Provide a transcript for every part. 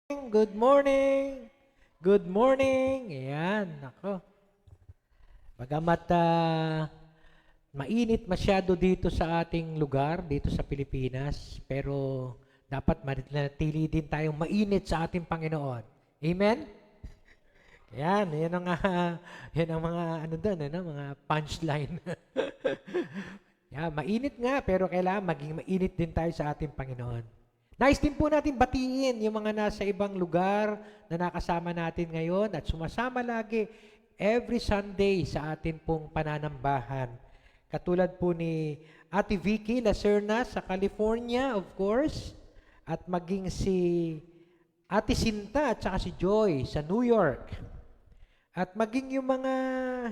Good morning! Good morning! Ayan, nako. Bagamat mainit masyado dito sa ating lugar, dito sa Pilipinas, pero dapat manatili din tayong mainit sa ating Panginoon. Amen? Ayan, yan ang, yan ang mga ano doon, ano, mga punchline. Mainit nga, pero kailangan maging mainit din tayo sa ating Panginoon. Nais din po natin batiin yung mga nasa ibang lugar na nakasama natin ngayon at sumasama lagi every Sunday sa atin pong pananambahan. Katulad po ni Ate Vicky Lacerna sa California, of course, at maging si Ate Sinta at saka si Joy sa New York. At maging yung mga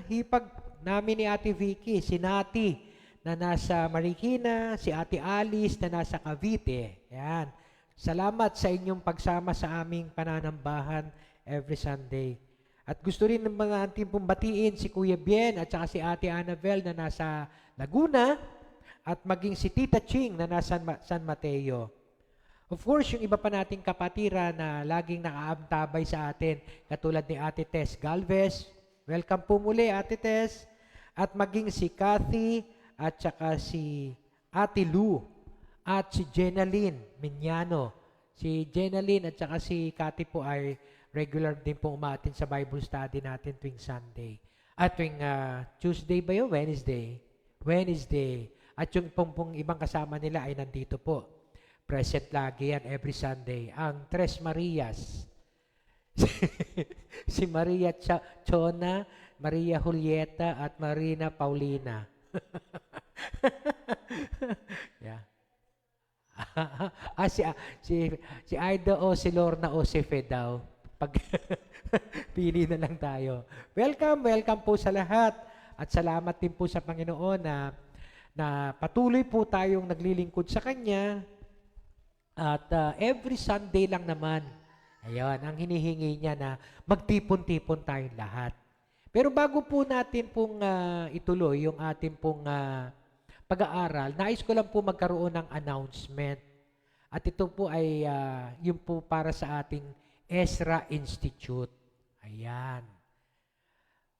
hipag namin ni Ate Vicky, si Nati na nasa Marikina, si Ate Alice na nasa Cavite. Yan. Salamat sa inyong pagsama sa aming pananambahan every Sunday. At gusto rin ng mga ating pong batiin si Kuya Bien at saka si Ate Annabel na nasa Laguna at maging si Tita Ching na nasa San Mateo. Of course, yung iba pa nating kapatira na laging nakaabtabay sa atin, katulad ni Ate Tess Galvez. Welcome po muli, Ate Tess. At maging si Kathy at saka si Ate Lou at si Jenaline Minyano. Si Jenaline at saka si Kathy po ay regular din po umatin sa Bible study natin tuwing Sunday. At tuwing Tuesday ba yun? Wednesday. Wednesday. At yung pong ibang kasama nila ay nandito po. Present lagi yan every Sunday. Ang Tres Marias. Si Maria Chona, Maria Julieta, at Marina Paulina. Yeah. Si Aida o si Lorna o si Fe daw. Pag pili na lang tayo. Welcome po sa lahat. At salamat din po sa Panginoon na patuloy po tayong naglilingkod sa Kanya. At every Sunday lang naman, ayun, ang hinihingi niya na magtipon-tipon tayong lahat. Pero bago po natin pong ituloy yung ating pong pag-aaral, nais ko lang po magkaroon ng announcement. At ito po ay yung po para sa ating Ezra Institute. Ayan.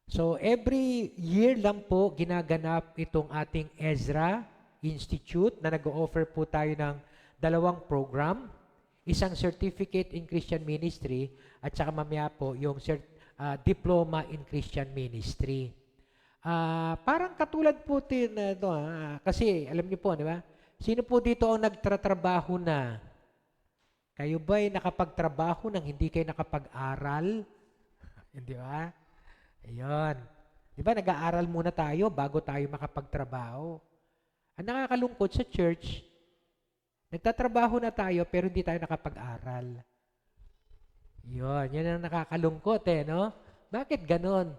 So every year lang po ginaganap itong ating Ezra Institute na nag-o-offer po tayo ng dalawang program, isang Certificate in Christian Ministry at saka mamaya po yung Diploma in Christian Ministry. Parang katulad po din, kasi alam niyo po, di ba? Sino po dito ang nagtatrabaho na? Kayo ba ay nakapagtrabaho nang hindi kayo nakapag-aral? Di ba? Ayun. Di ba, nag-aaral muna tayo bago tayo makapagtrabaho. Ang nakakalungkot sa church, nagtatrabaho na tayo pero hindi tayo nakapag-aral. Yan ang nakakalungkot no? Bakit ganon?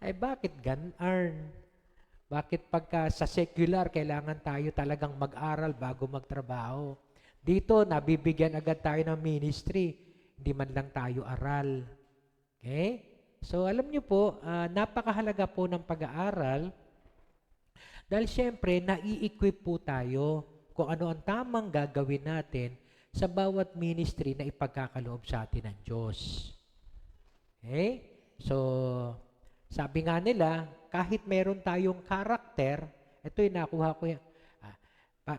Ay bakit ganon? Bakit pagka sa secular kailangan tayo talagang mag-aral bago magtrabaho? Dito, nabibigyan agad tayo ng ministry, hindi man lang tayo aral. Okay? So alam niyo po, napakahalaga po ng pag-aaral dahil siyempre, nai-equip po tayo kung ano ang tamang gagawin natin sa bawat ministry na ipagkakaloob sa atin ng Diyos. Okay? So, sabi nga nila, kahit meron tayong karakter, ito yung nakuha ko yan,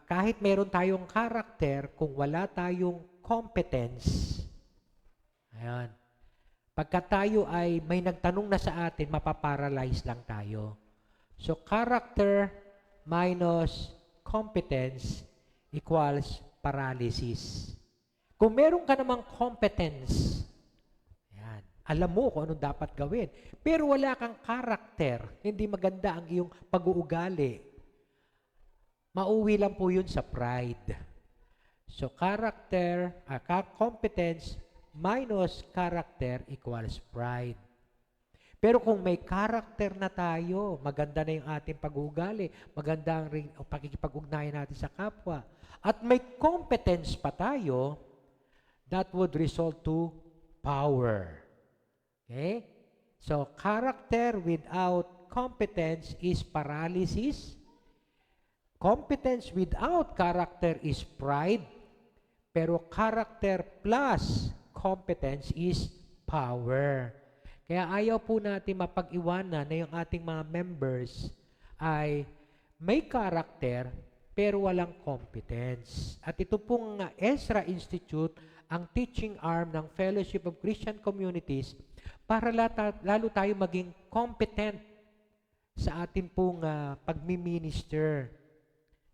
kahit meron tayong karakter, kung wala tayong competence, ayan, pagka tayo ay may nagtanong na sa atin, mapaparalyze lang tayo. So, character minus competence equals paralysis. Kung meron ka namang competence, yan, alam mo kung anong dapat gawin. Pero wala kang character, hindi maganda ang iyong pag-uugali. Mauwi lang po yun sa pride. So, competence minus character equals pride. Pero kung may character na tayo, maganda na yung ating pag-uugali, maganda ang pakikipag-ugnayan natin sa kapwa, at may competence pa tayo, that would result to power. Okay? So, character without competence is paralysis. Competence without character is pride. Pero character plus competence is power. Kaya ayaw po natin mapag-iwanan na yung ating mga members ay may karakter pero walang competence. At ito pong Ezra Institute, ang teaching arm ng Fellowship of Christian Communities, para lalo tayo maging competent sa ating pong pagmi-minister.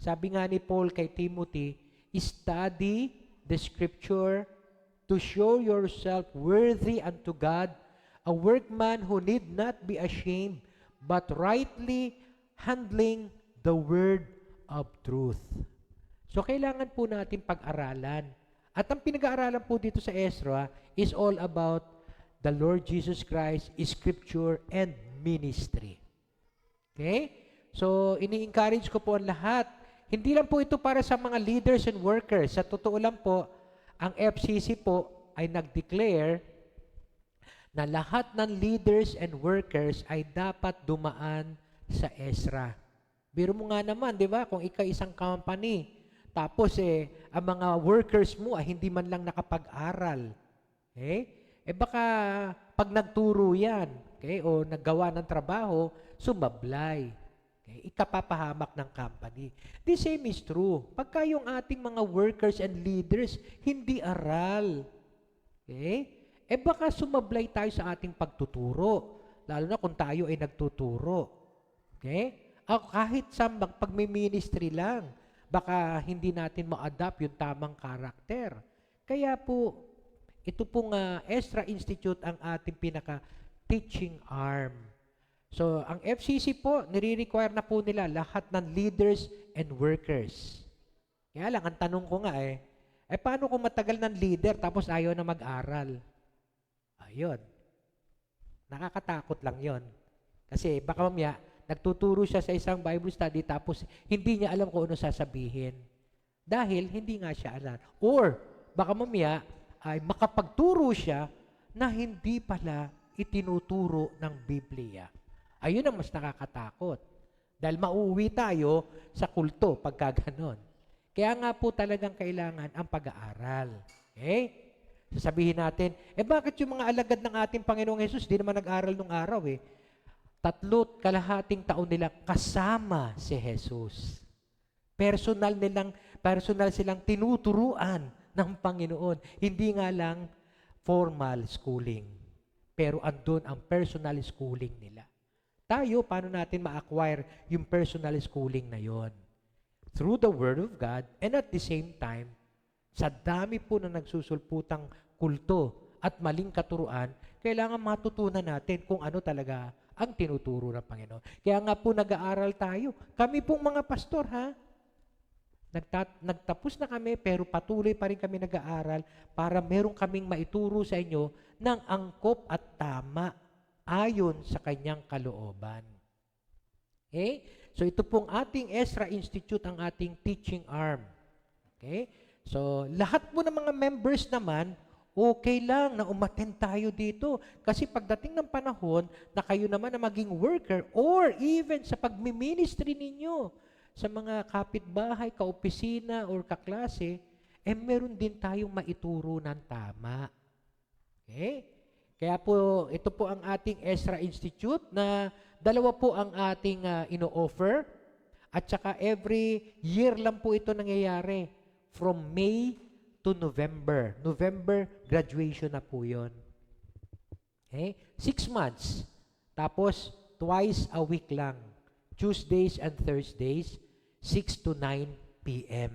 Sabi nga ni Paul kay Timothy, study the scripture to show yourself worthy unto God, a workman who need not be ashamed, but rightly handling the word of truth. So, kailangan po natin pag-aralan. At ang pinag-aaralan po dito sa Ezra is all about the Lord Jesus Christ, Scripture, and ministry. Okay? So, ini-encourage ko po ang lahat. Hindi lang po ito para sa mga leaders and workers. Sa totoo lang po, ang FCC po ay nag-declare na lahat ng leaders and workers ay dapat dumaan sa Ezra. Biro mo nga naman, di ba? Kung ikaw isang company, tapos ang mga workers mo ay hindi man lang nakapag-aral. Okay? Baka pag nagturo yan, okay, o naggawa ng trabaho, sumablay. Okay? Ikapapahamak ng company. The same is true. Pagka yung ating mga workers and leaders, hindi aral. Okay? Baka sumablay tayo sa ating pagtuturo. Lalo na kung tayo ay nagtuturo. Okay? Kahit sa pagmi-ministry lang, baka hindi natin ma-adapt yung tamang karakter. Kaya po, ito pong Ezra Institute ang ating pinaka-teaching arm. So, ang FCC po, nire-require na po nila lahat ng leaders and workers. Kaya lang, ang tanong ko nga paano kung matagal ng leader tapos ayaw na mag-aral? Ayun. Nakakatakot lang yon. Kasi baka mamaya, nagtuturo siya sa isang Bible study tapos hindi niya alam kung ano sasabihin. Dahil hindi nga siya alam. Or baka mamaya ay makapagturo siya na hindi pala itinuturo ng Biblia. Ayun ang mas nakakatakot. Dahil mauwi tayo sa kulto pagka ganon. Kaya nga po talagang kailangan ang pag-aaral. Okay? Sasabihin natin, bakit yung mga alagad ng ating Panginoong Hesus di naman nag-aral nung araw 3.5 taon nila kasama si Jesus. Personal silang tinuturuan ng Panginoon. Hindi nga lang formal schooling. Pero andun ang personal schooling nila. Tayo, paano natin ma-acquire yung personal schooling na yon? Through the Word of God, and at the same time, sa dami po na nagsusulputang kulto at maling katuruan, kailangan matutunan natin kung ano talaga ang tinuturo ng Panginoon. Kaya nga po nag-aaral tayo. Kami pong mga pastor, nagtapos na kami pero patuloy pa rin kami nag-aaral para meron kaming maituro sa inyo ng angkop at tama ayon sa kanyang kalooban. Okay? So ito pong ating Ezra Institute, ang ating teaching arm. Okay? So, lahat po ng mga members naman, okay lang na umattend tayo dito. Kasi pagdating ng panahon na kayo naman na maging worker or even sa pagmi-ministry ninyo sa mga kapitbahay, kaopisina, or kaklase, meron din tayong maituro ng tama. Okay? Kaya po, ito po ang ating Ezra Institute na dalawa po ang ating ino-offer. At saka every year lang po ito nangyayari. From May to November. November, graduation na po yun. Okay? 6 months. Tapos, twice a week lang. Tuesdays and Thursdays, 6 to 9 p.m.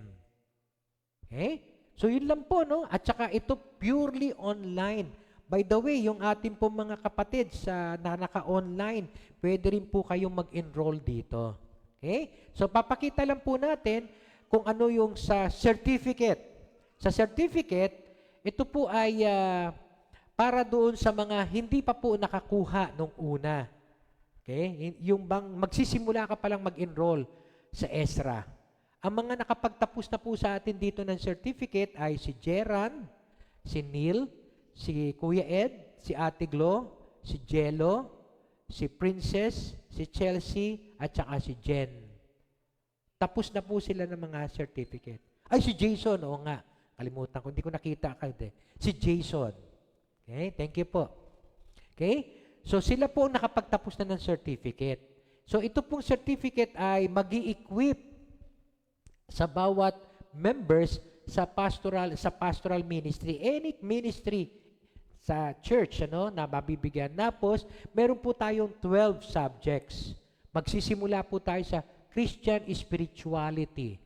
Okay? So, yun lang po, no? At saka ito purely online. By the way, yung ating po mga kapatid na naka-online, pwede rin po kayong mag-enroll dito. Okay? So, papakita lang po natin kung ano yung sa certificate. Sa certificate, ito po ay para doon sa mga hindi pa po nakakuha nung una. Okay? Yung bang magsisimula ka palang mag-enroll sa Ezra. Ang mga nakapagtapos na po sa atin dito ng certificate ay si Jeran, si Neil, si Kuya Ed, si Ate Glo, si Jello, si Princess, si Chelsea, at saka si Jen. Tapos na po sila ng mga certificate. Ay, si Jason, oo nga. Kalimutan ko, hindi ko nakita agad Si Jason. Okay, thank you po. Okay? So sila po ang nakapagtapos na ng certificate. So ito pong certificate ay magi-equip sa bawat members sa pastoral ministry. Any ministry sa church na mabibigyan. Tapos meron po tayong 12 subjects. Magsisimula po tayo sa Christian spirituality.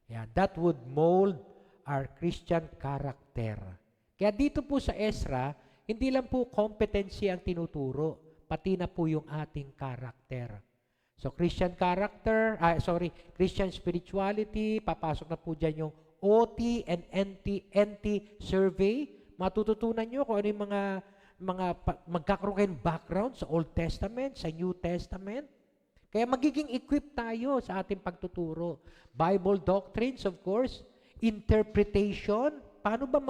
Yan, that would mold our Christian character. Kaya dito po sa Ezra, hindi lang po competency ang tinuturo, pati na po yung ating character. So Christian Christian spirituality, papasok na po dyan yung OT and NT survey. Matututunan nyo kung ano yung magkakaroon kayong background sa Old Testament, sa New Testament. Kaya magiging equipped tayo sa ating pagtuturo. Bible doctrines, of course, interpretation. Paano ba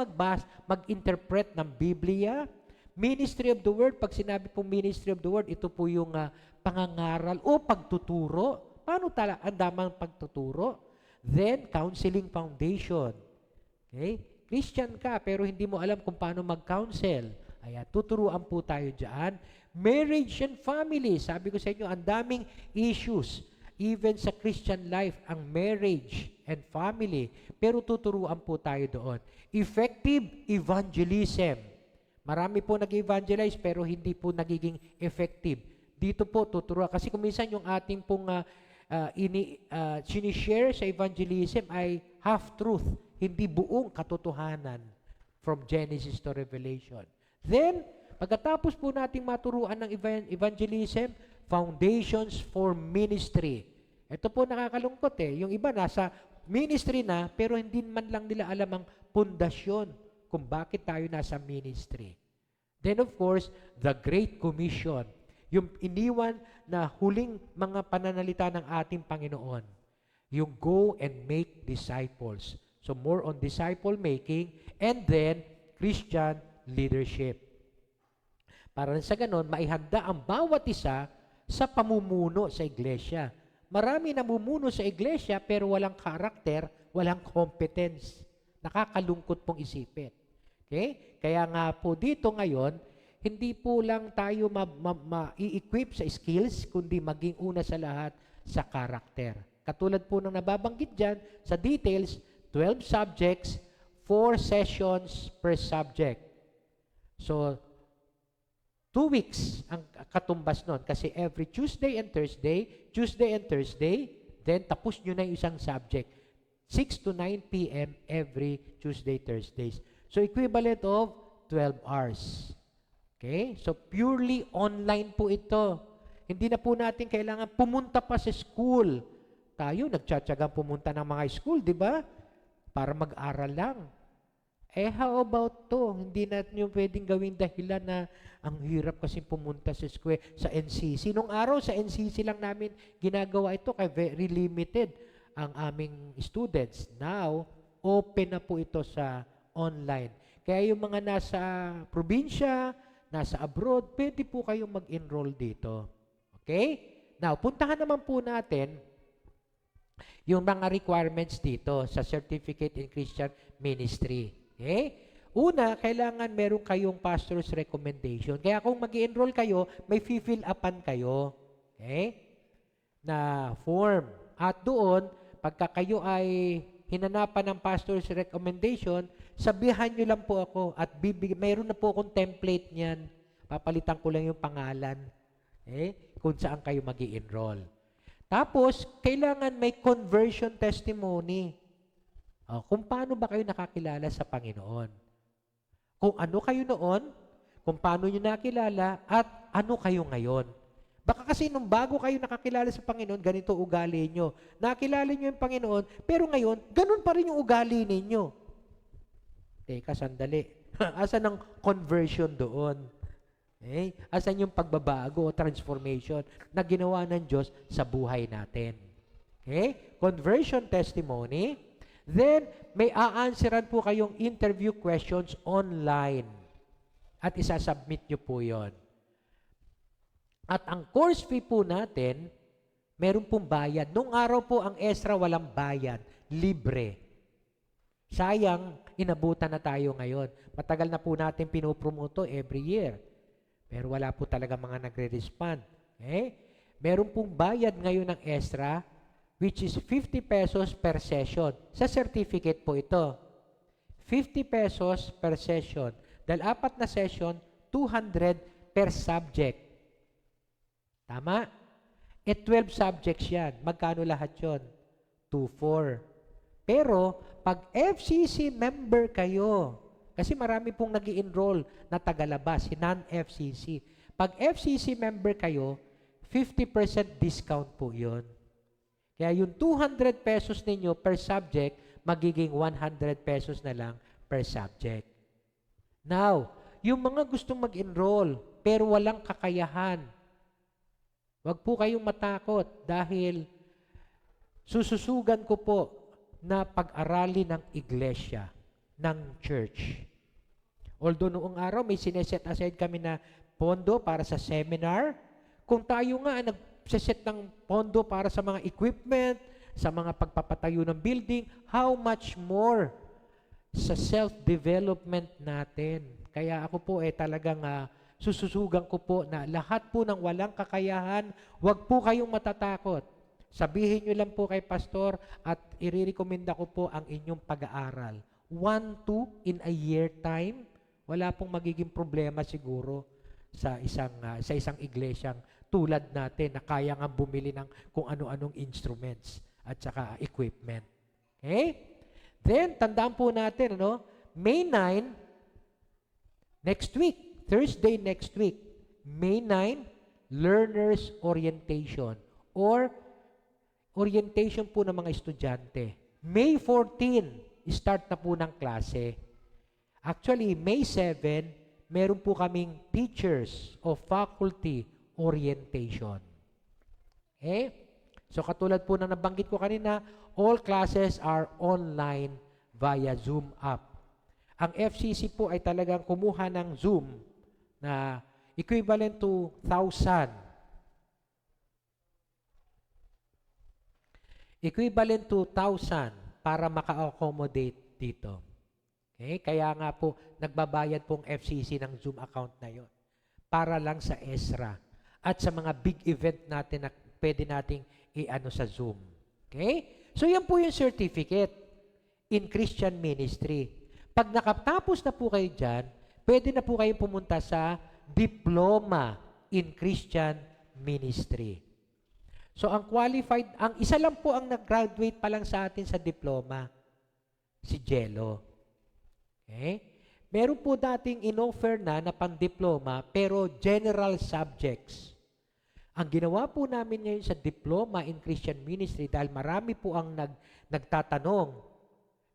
mag-interpret ng Biblia? Ministry of the Word. Pag sinabi pong Ministry of the Word, ito po yung pangangaral o pagtuturo. Paano ang damang pagtuturo? Then, counseling foundation. Okay? Christian ka, pero hindi mo alam kung paano mag-counsel. Ayan, tuturuan po tayo dyan. Marriage and family. Sabi ko sa inyo, ang daming issues. Even sa Christian life, ang marriage and family. Pero tuturuan po tayo doon. Effective evangelism. Marami po nag-evangelize pero hindi po nagiging effective. Dito po tuturuan. Kasi kung minsan yung ating pong sinishare sa evangelism ay half-truth. Hindi buong katotohanan from Genesis to Revelation. Then, pagkatapos po nating maturuan ng evangelism, foundations for ministry. Ito po nakakalungkot Yung iba nasa ministry na, pero hindi man lang nila alam ang pundasyon kung bakit tayo nasa ministry. Then of course, the Great Commission. Yung iniwan na huling mga pananalita ng ating Panginoon. Yung go and make disciples. So more on disciple making and then Christian leadership. Para sa ganon, maihanda ang bawat isa sa pamumuno sa iglesia. Marami namumuno sa iglesia pero walang karakter, walang competence. Nakakalungkot pong isipin. Okay? Kaya nga po dito ngayon, hindi po lang tayo ma-equip sa skills, kundi maging una sa lahat sa karakter. Katulad po ng nababanggit dyan, sa details, 12 subjects, 4 sessions per subject. So, 2 weeks ang katumbas nun. Kasi every Tuesday and Thursday, then tapos nyo na yung isang subject. 6 to 9 p.m. every Tuesday, Thursdays. So, equivalent of 12 hours. Okay? So, purely online po ito. Hindi na po natin kailangan pumunta pa sa school. Tayo, nagtsatsagang pumunta ng mga school, di ba? Para mag-aral lang. How about to? Hindi natin yung pwedeng gawing dahilan na ang hirap kasi pumunta sa square, sa NCC. Nung araw, sa NCC lang namin ginagawa ito kaya very limited ang aming students. Now, open na po ito sa online. Kaya yung mga nasa probinsya, nasa abroad, pwede po kayong mag-enroll dito. Okay? Now, puntahan naman po natin yung mga requirements dito sa Certificate in Christian Ministry. Okay? Una, kailangan meron kayong pastor's recommendation. Kaya kung mag-enroll kayo, may fill upan kayo. Okay? Na form. At doon, pagka kayo ay hinanapan ng pastor's recommendation, sabihan nyo lang po ako at mayroon na po akong template niyan. Papalitan ko lang yung pangalan. Kung saan kayo mag-enroll. Tapos, kailangan may conversion testimony. Kung paano ba kayo nakakilala sa Panginoon. Kung ano kayo noon, kung paano nyo nakilala, at ano kayo ngayon. Baka kasi nung bago kayo nakakilala sa Panginoon, ganito ugali nyo. Nakilala nyo yung Panginoon, pero ngayon, ganun pa rin yung ugali ninyo. Teka, sandali. Asan ang conversion doon? Asan yung pagbabago o transformation na ginawa ng Diyos sa buhay natin? Conversion testimony. Then, may a-answeran po kayong interview questions online. At isasubmit nyo po yon. At ang course fee po natin, meron pong bayad. Nung araw po ang Ezra walang bayad. Libre. Sayang, inabutan na tayo ngayon. Matagal na po natin pinopromoto every year. Pero wala po talaga mga nagre-respond. Okay? Meron pong bayad ngayon ng extra, which is 50 pesos per session. Sa certificate po ito. 50 pesos per session. Dahil 4 na session, 200 per subject. Tama? 12 subjects yan. Magkano lahat yon? 2,400. Pero, pag FCC member kayo, kasi marami pong nag-i-enroll na tagalabas, non-FCC. Pag FCC member kayo, 50% discount po yun. Kaya yung 200 pesos ninyo per subject, magiging 100 pesos na lang per subject. Now, yung mga gustong mag-enroll, pero walang kakayahan, wag po kayong matakot dahil sususugan ko po na pag-aralin ng iglesia, ng church. Although noong araw may sineset aside kami na pondo para sa seminar, kung tayo nga nagsiset ng pondo para sa mga equipment, sa mga pagpapatayo ng building, how much more sa self-development natin. Kaya ako po talagang sususugan ko po na lahat po ng walang kakayahan, wag po kayong matatakot. Sabihin nyo lang po kay pastor at irirekomenda ko po ang inyong pag-aaral. 1, 2 in a year time, wala pong magiging problema siguro sa isang iglesyang tulad natin na kaya nga bumili ng kung ano-anong instruments at saka equipment. Okay? Then, tandaan po natin, May 9, next week, Thursday next week, May 9, Learners Orientation or orientation po ng mga estudyante. May 14, start na po ng klase. Actually, May 7, meron po kaming teachers of faculty orientation. Okay? So katulad po na nabanggit ko kanina, all classes are online via Zoom app. Ang FCC po ay talagang kumuha ng Zoom na equivalent to 1,000. Equivalent to 1,000 para maka-accommodate dito. Okay? Kaya nga po, nagbabayad pong FCC ng Zoom account na yon para lang sa ESRA at sa mga big event natin na pwede nating i-ano sa Zoom. Okay? So, yan po yung certificate in Christian ministry. Pag nakatapos na po kayo dyan, pwede na po kayo pumunta sa diploma in Christian ministry. So, ang qualified, ang isa lang po ang nag-graduate pa lang sa atin sa diploma, si Jello. Okay? Meron po dating in-offer na pang-diploma, pero general subjects. Ang ginawa po namin ngayon sa diploma in Christian ministry, dahil marami po ang nagtatanong,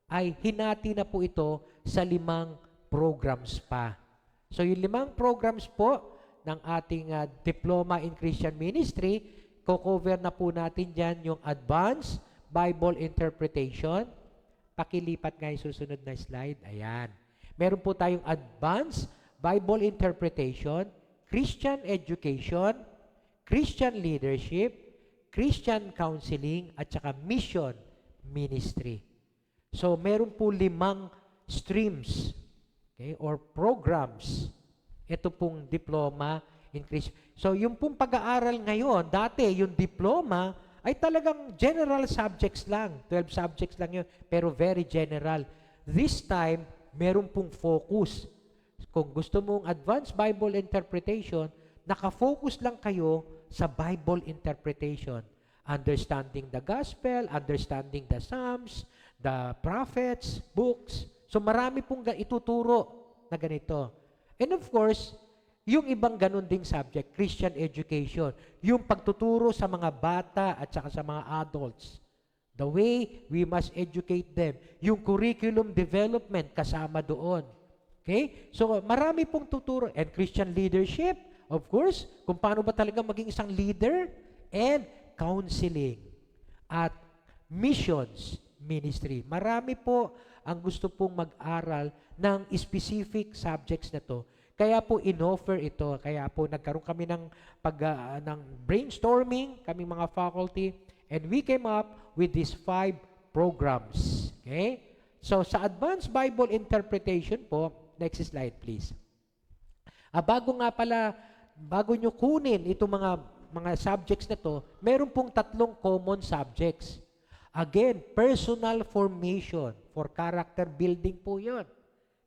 ay hinati na po ito sa 5 programs pa. So, yung 5 programs po ng ating diploma in Christian ministry, ko-cover na po natin dyan yung Advanced Bible Interpretation. Pakilipat nga yung susunod na slide. Ayan. Meron po tayong Advanced Bible Interpretation, Christian Education, Christian Leadership, Christian Counseling, at saka Mission Ministry. So, meron po 5 streams, okay, or programs. Ito pong diploma in Christian. So, yung pong pag-aaral ngayon, dati yung diploma ay talagang general subjects lang. 12 subjects lang yun, pero very general. This time, meron pong focus. Kung gusto mong advanced Bible interpretation, nakafocus lang kayo sa Bible interpretation. Understanding the gospel, understanding the Psalms, the prophets, books. So marami pong ituturo na ganito. And of course, yung ibang ganun ding subject, Christian education, yung pagtuturo sa mga bata at saka sa mga adults. The way we must educate them. Yung curriculum development kasama doon. Okay? So, marami pong tuturo. And Christian leadership, of course, kung paano ba talaga maging isang leader, and counseling at missions ministry. Marami po ang gusto pong mag-aral ng specific subjects na to. Kaya po in-offer ito. Kaya po nagkaroon kami ng brainstorming, kaming mga faculty, and we came up with these 5 programs. Okay? So, sa Advanced Bible Interpretation po, next slide please. Bago nyo kunin itong mga subjects na to, meron pong 3 common subjects. Again, personal formation for character building po yun.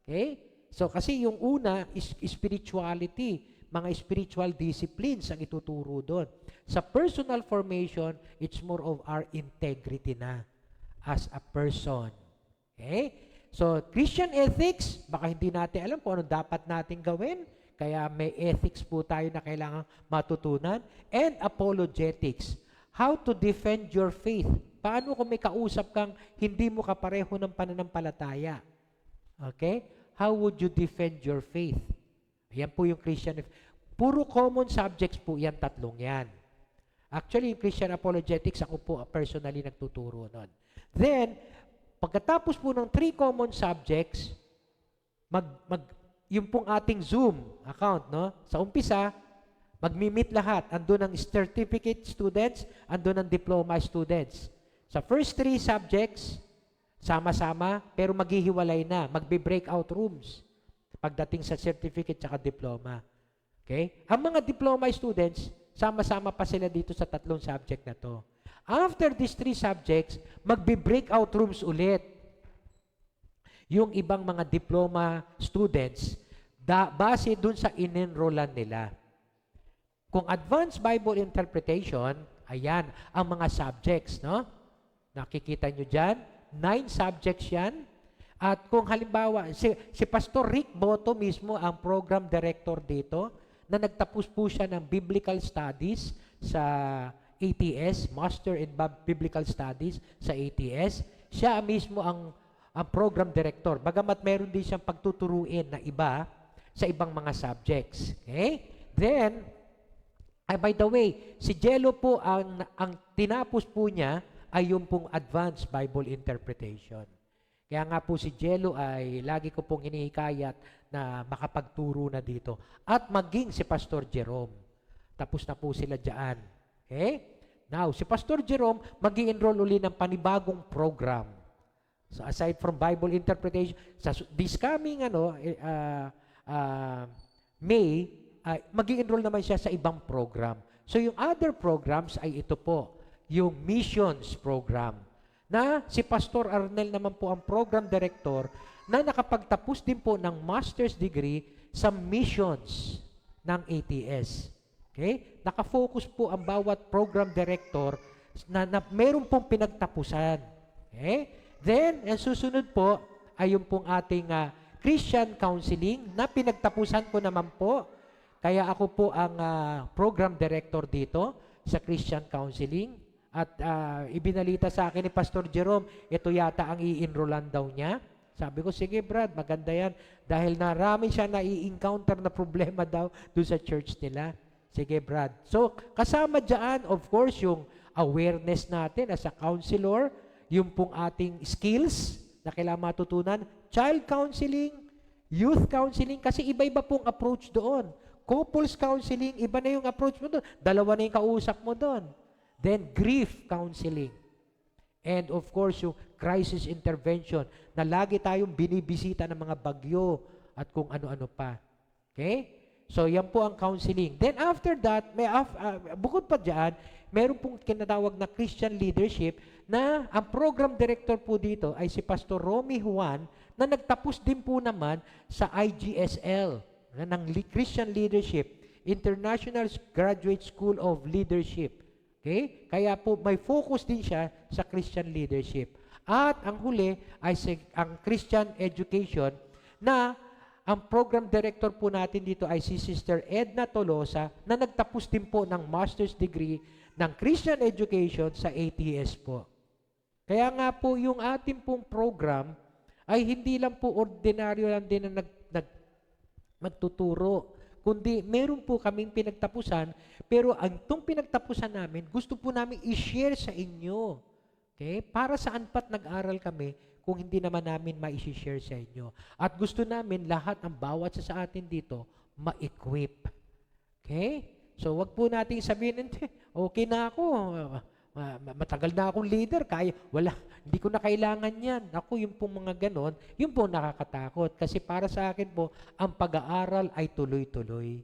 Okay? So, kasi yung una is spirituality, mga spiritual disciplines ang ituturo doon. Sa personal formation, it's more of our integrity na as a person. Okay? So, Christian ethics, baka hindi natin alam kung ano dapat natin gawin. Kaya may ethics po tayo na kailangan matutunan. And apologetics, how to defend your faith. Paano kung may kausap kang hindi mo kapareho ng pananampalataya? Okay? How would you defend your faith? Yan po yung Christian. Puro common subjects po yan, 3 yan. Actually, yung Christian apologetics, ako po personally nagtuturo nun. Then, pagkatapos po ng 3 common subjects, yung pong ating Zoom account, no? Sa umpisa, magmi-meet lahat. Andun ang certificate students, andun ang diploma students. Sa first 3 subjects, sama-sama, pero maghihiwalay na. Magbe-breakout rooms pagdating sa certificate at diploma. Okay? Ang mga diploma students, sama-sama pa sila dito sa 3 subject na to. After these 3 subjects, magbe-breakout rooms ulit. Yung ibang mga diploma students, base dun sa in-enrollan nila. Kung Advanced Bible Interpretation, ayan, ang mga subjects, no? Nakikita nyo dyan, 9 subjects yan. At kung halimbawa, si Pastor Rick Boto mismo ang program director dito, na nagtapos po siya ng Biblical Studies sa ATS, Master in Biblical Studies sa ATS. Siya mismo ang program director. Bagamat meron din siyang pagtuturuin na iba sa ibang mga subjects. Okay? Then, by the way, si Jello po, ang tinapos po niya ay yung pong Advanced Bible Interpretation. Kaya nga po si Jello ay lagi ko pong hinihikayat na makapagturo na dito. At maging si Pastor Jerome. Tapos na po sila dyan. Okay? Now, si Pastor Jerome mag-i-enroll uli ng panibagong program. So aside from Bible interpretation, sa this coming May, mag-i-enroll naman siya sa ibang program. So yung other programs ay ito po, yung missions program, na si Pastor Arnel naman po ang program director na nakapagtapos din po ng master's degree sa missions ng ATS. Okay? Nakafocus po ang bawat program director na meron pong pinagtapusan. Okay? Then, ang susunod po ay yung pong ating Christian counseling na pinagtapusan ko naman po. Kaya ako po ang program director dito sa Christian counseling. At ibinalita sa akin ni Pastor Jerome, ito yata ang i-enrollan daw niya. Sabi ko, sige Brad, maganda yan. Dahil narami siya na i-encounter na problema daw doon sa church nila. Sige Brad. So, kasama dyan, of course, yung awareness natin as a counselor, yung pong ating skills na kailangan matutunan, child counseling, youth counseling, kasi iba-iba pong approach doon. Couples counseling, iba na yung approach mo doon. 2 na yung kausap mo doon. Then, grief counseling. And of course, yung crisis intervention na lagi tayong binibisita ng mga bagyo at kung ano-ano pa. Okay? So, yan po ang counseling. Then, after that, bukod pa dyan, meron pong kinatawag na Christian leadership na ang program director po dito ay si Pastor Romy Juan na nagtapos din po naman sa IGSL ng Christian Leadership, International Graduate School of Leadership. Okay? Kaya po may focus din siya sa Christian leadership. At ang huli ay ang Christian education na ang program director po natin dito ay si Sister Edna Tolosa na nagtapos din po ng master's degree ng Christian education sa ATS po. Kaya nga po yung ating pong program ay hindi lang po ordinaryo lang din na magtuturo, kundi meron po kaming pinagtapusan, pero ang itong pinagtapusan namin, gusto po namin i-share sa inyo. Okay? Para saan pa't nag-aral kami kung hindi naman namin ma-share sa inyo. At gusto namin lahat ang bawat sa atin dito ma-equip. Okay? So, wag po nating sabihin, okay na ako. Matagal na akong leader, hindi ko na kailangan yan. Ako, yung pong mga ganon, yung po nakakatakot. Kasi para sa akin po, ang pag-aaral ay tuloy-tuloy.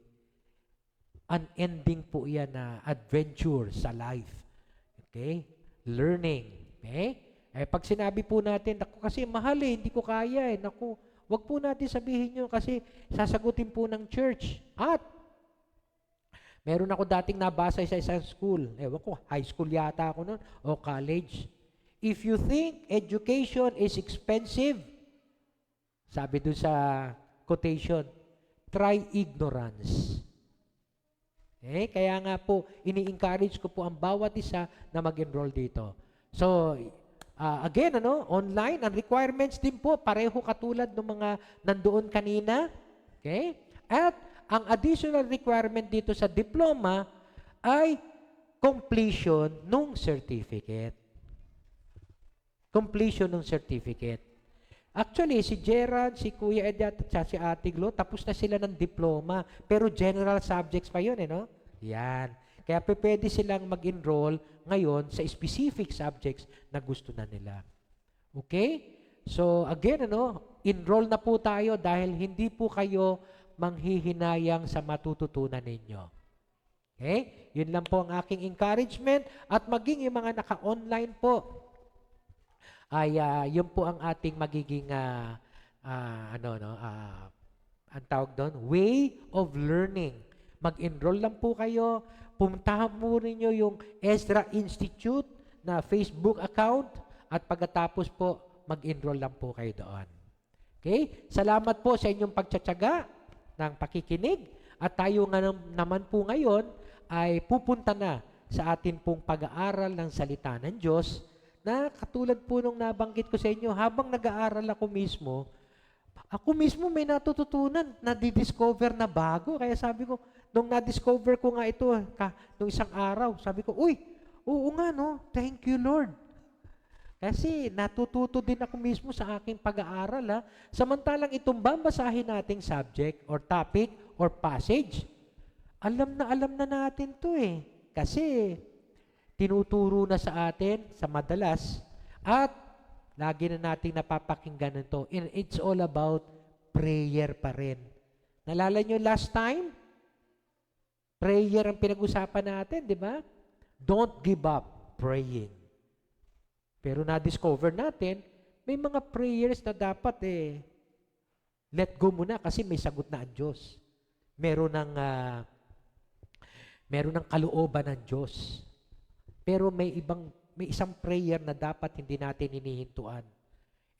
Unending po yan na adventure sa life. Okay? Learning. Okay? Pag sinabi po natin, naku, kasi mahal hindi ko kaya naku, wag po natin sabihin nyo kasi sasagutin po ng church. At meron ako dating nabasa sa isang school. Ewan ko, high school yata ako noon o college. If you think education is expensive, sabi dun sa quotation, try ignorance. Kaya nga po, ini-encourage ko po ang bawat isa na mag-enroll dito. So, again, online, ang requirements din po, pareho katulad ng mga nandoon kanina. Okay? At ang additional requirement dito sa diploma ay completion ng certificate. Completion ng certificate. Actually, si Gerard, si Kuya Ed at si Ate Glo, tapos na sila ng diploma. Pero general subjects pa yun, no? Yan. Kaya pwede silang mag-enroll ngayon sa specific subjects na gusto na nila. Okay? So, again, enroll na po tayo dahil hindi po kayo manghihinayang sa matututunan ninyo. Okay? Yun lang po ang aking encouragement at maging yung mga naka-online po ay yun po ang ating magiging ang tawag doon, way of learning. Mag-enroll lang po kayo, pumuntahan mo ninyo yung Ezra Institute na Facebook account at pagkatapos po, mag-enroll lang po kayo doon. Okay? Salamat po sa inyong pagtsatsaga ng pakikinig at tayo nga naman po ngayon ay pupunta na sa atin pong pag-aaral ng salita ng Diyos na katulad po nung nabanggit ko sa inyo, habang nag-aaral ako mismo may natututunan, na-discover na bago. Kaya sabi ko, nung na-discover ko nga ito, nung isang araw, sabi ko, oo nga thank you Lord. Kasi natututo din ako mismo sa aking pag-aaral. Samantalang itong babasahin nating subject or topic or passage, alam na natin to Kasi tinuturo na sa atin sa madalas at lagi na nating napapakinggan ito. And it's all about prayer pa rin. Nalala nyo last time? Prayer ang pinag-usapan natin, di ba? Don't give up praying. Pero na-discover natin, may mga prayers na dapat let go muna kasi may sagot na ang Diyos. Meron ng kalooban ng Diyos. Pero may isang prayer na dapat hindi natin inihintuan.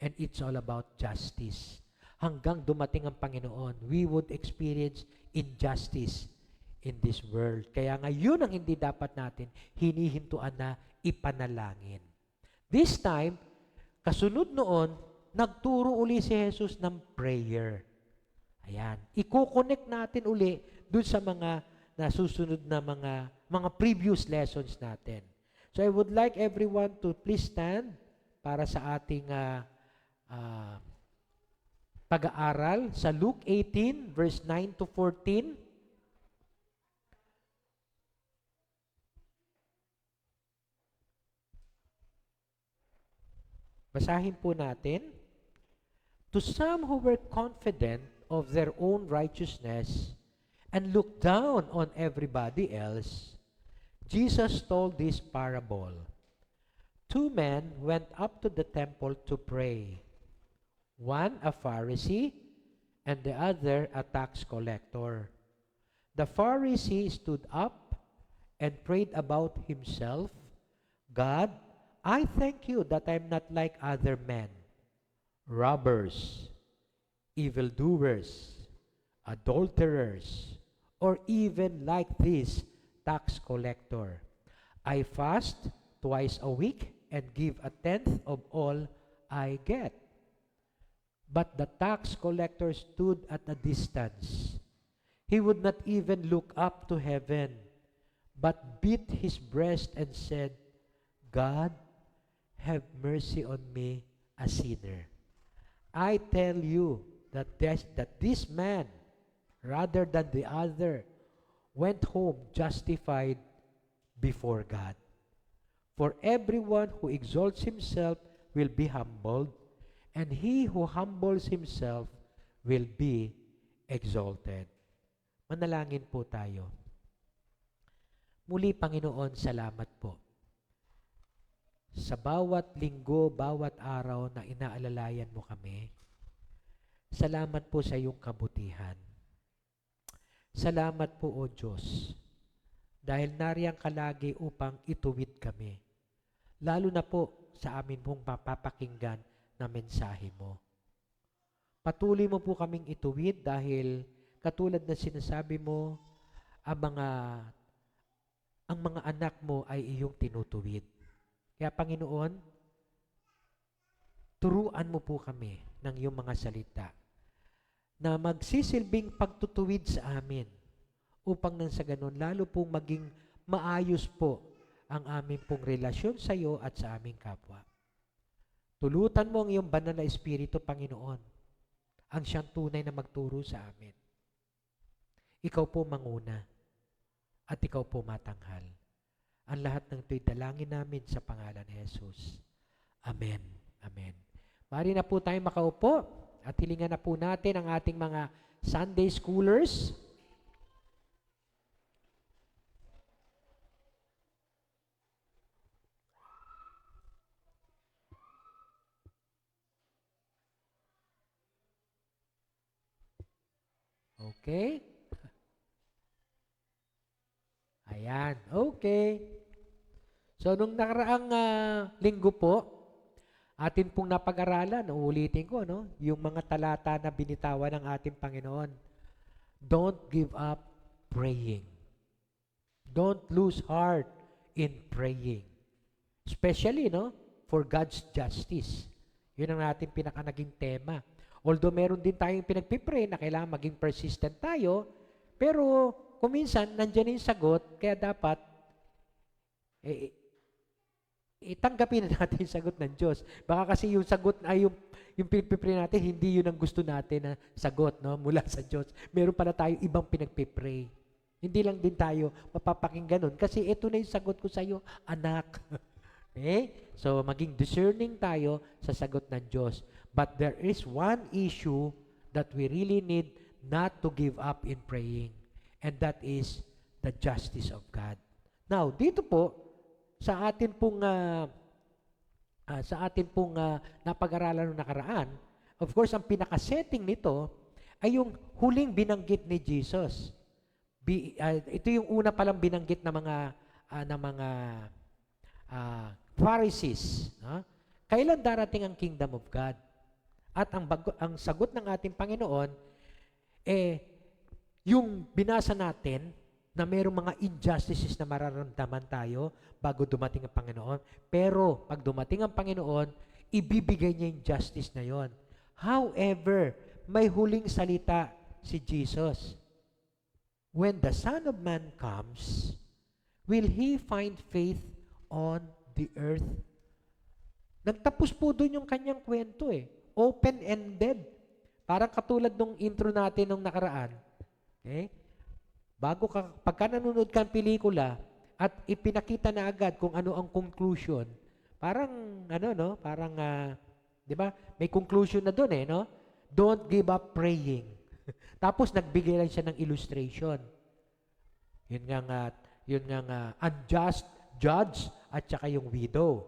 And it's all about justice. Hanggang dumating ang Panginoon, we would experience injustice in this world. Kaya ngayon ang hindi dapat natin hinihintuan na ipanalangin. This time, kasunod noon, nagturo uli si Jesus ng prayer. Ayan. Iko-connect natin uli dun sa mga nasusunod na mga previous lessons natin. So I would like everyone to please stand para sa ating pag-aaral sa Luke 18, verse 9 to 14. Basahin po natin. To some who were confident of their own righteousness and looked down on everybody else, Jesus told this parable. 2 men went up to the temple to pray. One a Pharisee and the other a tax collector. The Pharisee stood up and prayed about himself, God, I thank you that I'm not like other men, robbers, evildoers, adulterers, or even like this tax collector. I fast twice a week and give a tenth of all I get. But the tax collector stood at a distance. He would not even look up to heaven, but beat his breast and said, God, have mercy on me, a sinner. I tell you that this man, rather than the other, went home justified before God. For everyone who exalts himself will be humbled, and he who humbles himself will be exalted. Manalangin po tayo. Muli, Panginoon, salamat po sa bawat linggo, bawat araw na inaalalayan mo kami. Salamat po sa iyong kabutihan. Salamat po, O Diyos, dahil nariyan ka lagi upang ituwid kami. Lalo na po sa amin pong mapapakinggan na mensahe mo. Patuloy mo po kaming ituwid dahil katulad na sinasabi mo, ang mga anak mo ay iyong tinutuwid. Kaya Panginoon, turuan mo po kami ng iyong mga salita na magsisilbing pagtutuwid sa amin upang nang sa ganun lalo pong maging maayos po ang aming pong relasyon sa iyo at sa aming kapwa. Tulutan mo ang iyong banal na Espiritu, Panginoon, ang siyang tunay na magturo sa amin. Ikaw po manguna at ikaw po matanghal. Ang lahat ng ito'y dalangin namin sa pangalan ni Jesus. Amen. Amen. Maaari na po tayo makaupo at hilingan na po natin ang ating mga Sunday schoolers. Okay? Ayan. Okay. So, nung nakaraang linggo po, atin pong napag-aralan, uulitin ko, no? Yung mga talata na binitawan ng ating Panginoon. Don't give up praying. Don't lose heart in praying. Especially, no? For God's justice. Yun ang ating naging tema. Although meron din tayong pinagpipray na kailangan maging persistent tayo, pero kuminsan, nandiyan yung sagot, kaya dapat itanggapin natin yung sagot ng Diyos. Baka kasi yung sagot ay yung pinagpipray natin, hindi yun ang gusto natin na sagot, no? Mula sa Diyos. Meron pala tayo ibang pinagpipray. Hindi lang din tayo mapapakinggan nun. Kasi ito na yung sagot ko sa iyo, anak. Okay? So, maging discerning tayo sa sagot ng Diyos. But there is one issue that we really need not to give up in praying. And that is the justice of God. Now, dito po, sa atin pong napag-aralan ng nakaraan, of course, ang pinaka-setting nito ay yung huling binanggit ni Jesus. Ito yung una palang binanggit ng mga Pharisees. Kailan darating ang kingdom of God? At ang sagot ng ating Panginoon, yung binasa natin na mayroong mga injustices na mararamdaman tayo bago dumating ang Panginoon. Pero pag dumating ang Panginoon, ibibigay niya yung justice na yon. However, may huling salita si Jesus. When the Son of Man comes, will He find faith on the earth? Nagtapos po doon yung kanyang kwento Open-ended. Parang katulad nung intro natin nung nakaraan. Okay? Pagka nanonood ka ng pelikula at ipinakita na agad kung ano ang conclusion, parang, di ba? May conclusion na doon no? Don't give up praying. Tapos nagbigay lang siya ng illustration. Yun nga unjust judge at saka yung widow.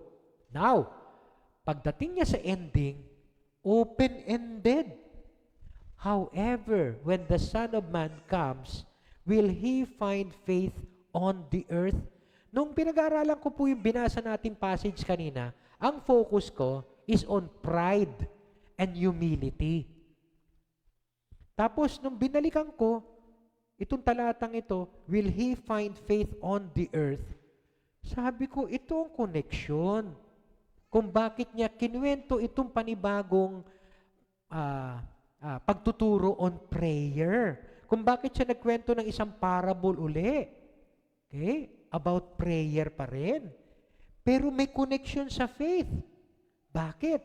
Now, pagdating niya sa ending, open-ended. However, when the Son of Man comes, will He find faith on the earth? Nung pinag-aaralan ko po yung binasa nating passage kanina, ang focus ko is on pride and humility. Tapos, nung binalikan ko, itong talatang ito, will He find faith on the earth? Sabi ko, ito ang connection. Kung bakit niya kinuwento itong panibagong pagtuturo on prayer. Kung bakit siya nagkwento ng isang parable uli. Okay? About prayer pa rin. Pero may connection sa faith. Bakit?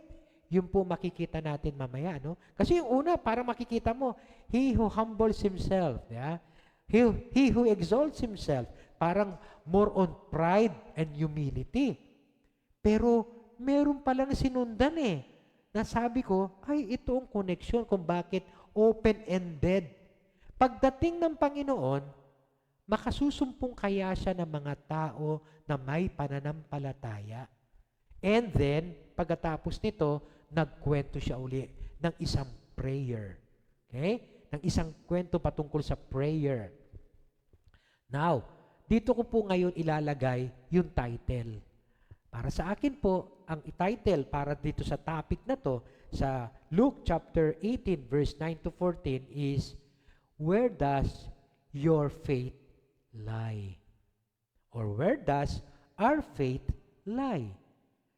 Yun po makikita natin mamaya, no? Kasi yung una, parang makikita mo, he who humbles himself, he who exalts himself, parang more on pride and humility. Pero meron palang sinundan eh. Nasabi ko, ay ito ang connection kung bakit open-ended. Pagdating ng Panginoon, makasusumpong kaya siya ng mga tao na may pananampalataya. And then, pagkatapos nito, nagkwento siya uli ng isang prayer. Okay? Ng isang kwento patungkol sa prayer. Now, dito ko po ngayon ilalagay yung title. Para sa akin po, ang title para dito sa topic na to, sa Luke chapter 18 verse 9 to 14 is, Where does your faith lie? Or where does our faith lie?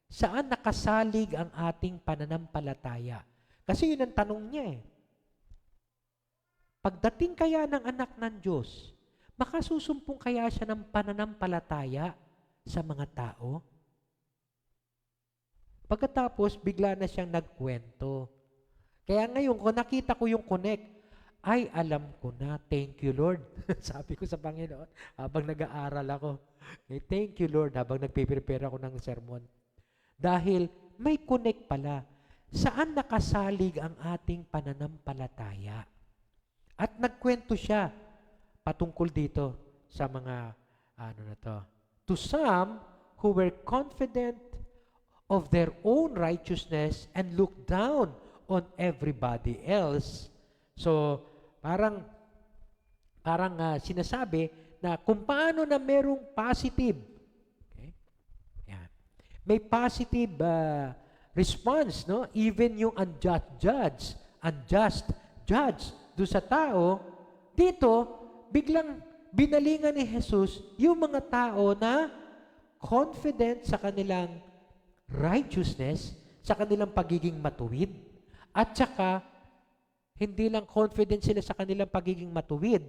Saan nakasalig ang ating pananampalataya? Kasi yun ang tanong niya eh. Pagdating kaya ng anak ng Diyos, makasusumpong kaya siya ng pananampalataya sa mga tao? Pagkatapos, bigla na siyang nagkwento. Kaya ngayon, kung nakita ko yung connect, ay alam ko na, thank you Lord. Sabi ko sa Panginoon, habang nag-aaral ako, thank you Lord, habang nagpe-prepare ako ng sermon. Dahil may connect pala. Saan nakasalig ang ating pananampalataya? At nagkwento siya patungkol dito sa mga, to some who were confident of their own righteousness and look down on everybody else. So, parang sinasabi na kung paano na merong positive. Okay? Yan. May positive response, no? Even yung unjust judge do sa tao, dito, biglang binalingan ni Jesus yung mga tao na confident sa kanilang righteousness, sa kanilang pagiging matuwid, at saka, hindi lang confident sila sa kanilang pagiging matuwid,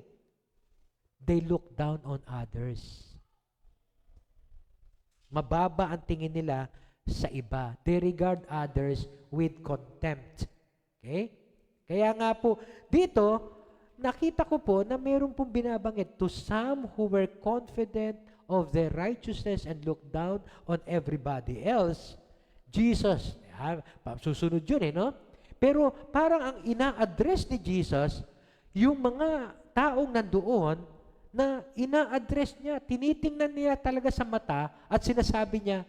they look down on others. Mababa ang tingin nila sa iba. They regard others with contempt. Okay? Kaya nga po, dito, nakita ko po na meron pong binabanggit, to some who were confident of their righteousness and look down on everybody else, Jesus, susunod yun no? Pero parang ang ina-address ni Jesus, yung mga taong nandoon, na ina-address niya, tinitingnan niya talaga sa mata at sinasabi niya,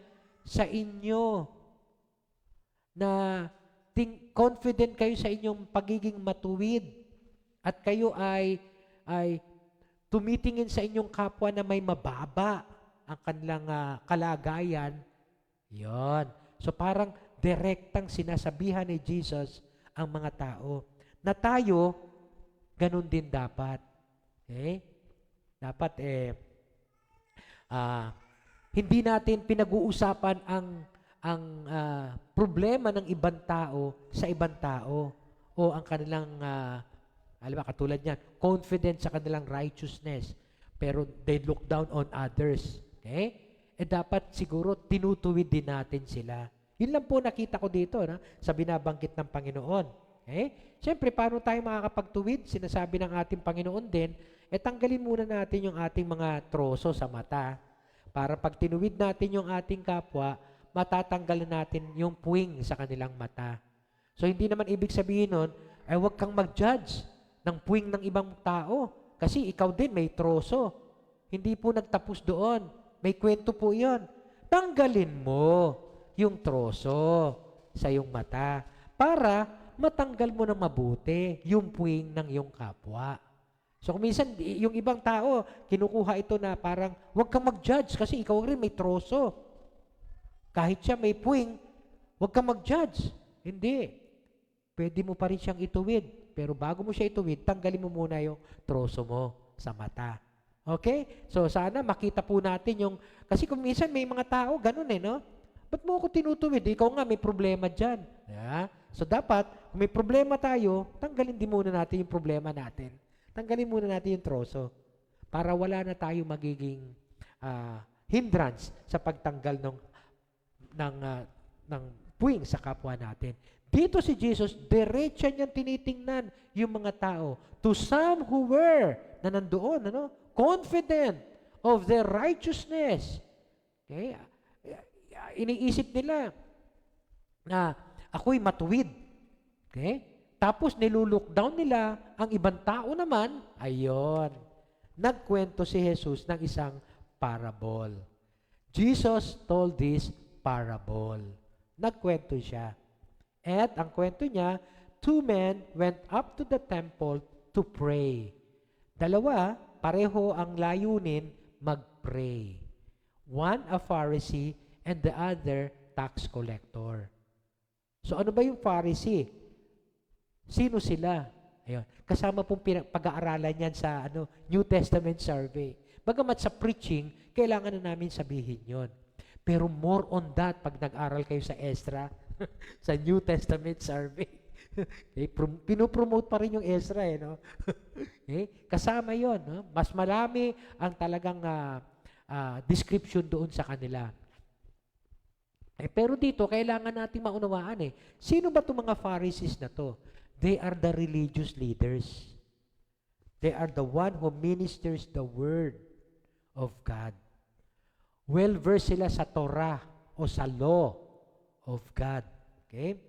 sa inyo, na confident kayo sa inyong pagiging matuwid at kayo ay tumitingin sa inyong kapwa na may mababa ang kanilang kalagayan. Yon. So parang direktang sinasabihan ni Jesus ang mga tao na tayo, ganun din dapat. Okay? Dapat hindi natin pinag-uusapan ang problema ng ibang tao sa ibang tao o ang kanilang katulad niyan, confident sa kanilang righteousness, pero they look down on others. Okay? Dapat siguro tinutuwid din natin sila. Yun lang po nakita ko dito sa binabanggit ng Panginoon. Okay? Siyempre, paano tayo makakapagtuwid? Sinasabi ng ating Panginoon din, tanggalin muna natin yung ating mga troso sa mata. Para pag tinuwid natin yung ating kapwa, matatanggal natin yung puwing sa kanilang mata. So, hindi naman ibig sabihin nun, ay huwag kang mag-judge ng puwing ng ibang tao. Kasi ikaw din may troso. Hindi po nagtapos doon. May kwento po yon. Tanggalin mo yung troso sa iyong mata para matanggal mo ng mabuti yung puwing ng iyong kapwa. So kung minsan, yung ibang tao, kinukuha ito na parang, huwag kang mag-judge kasi ikaw rin may troso. Kahit siya may puwing, huwag kang mag-judge. Hindi. Pwede mo pa rin siyang ituwid. Pero bago mo siya ituwid, tanggalin mo muna yung troso mo sa mata. Okay? So sana makita po natin yung, kasi kung minsan may mga tao, ganun no? Ba't mo ako tinutuwid? Ikaw nga may problema dyan. Yeah? So dapat, kung may problema tayo, tanggalin din muna natin yung problema natin. Tanggalin muna natin yung troso para wala na tayo magiging hindrance sa pagtanggal ng puwing sa kapwa natin. Dito si Jesus, diretsa niyang tinitingnan yung mga tao. To some who were, na nandoon, confident of their righteousness. Okay? iniisip nila na ako'y matuwid. Okay? Tapos nilulook down nila ang ibang tao naman, ayon. Nagkwento si Jesus ng isang parable. Jesus told this parable. Nagkwento siya. At ang kwento niya, 2 men went up to the temple to pray. Dalawa, pareho ang layunin, mag-pray. One a Pharisee and the other tax collector. So ano ba yung Pharisee? Sino sila? Ayun. Kasama pong pag-aaralan yan sa New Testament survey. Bagamat sa preaching, kailangan na namin sabihin yon. Pero more on that pag nag-aral kayo sa Ezra, sa New Testament survey. Pinopromote pa rin yung Ezra. No? Kasama yon. No? Mas marami ang talagang description doon sa kanila. Pero dito, kailangan natin maunawaan sino ba itong mga Pharisees na to? They are the religious leaders. They are the one who ministers the word of God. Well-versed sila sa Torah o sa law of God. Okay?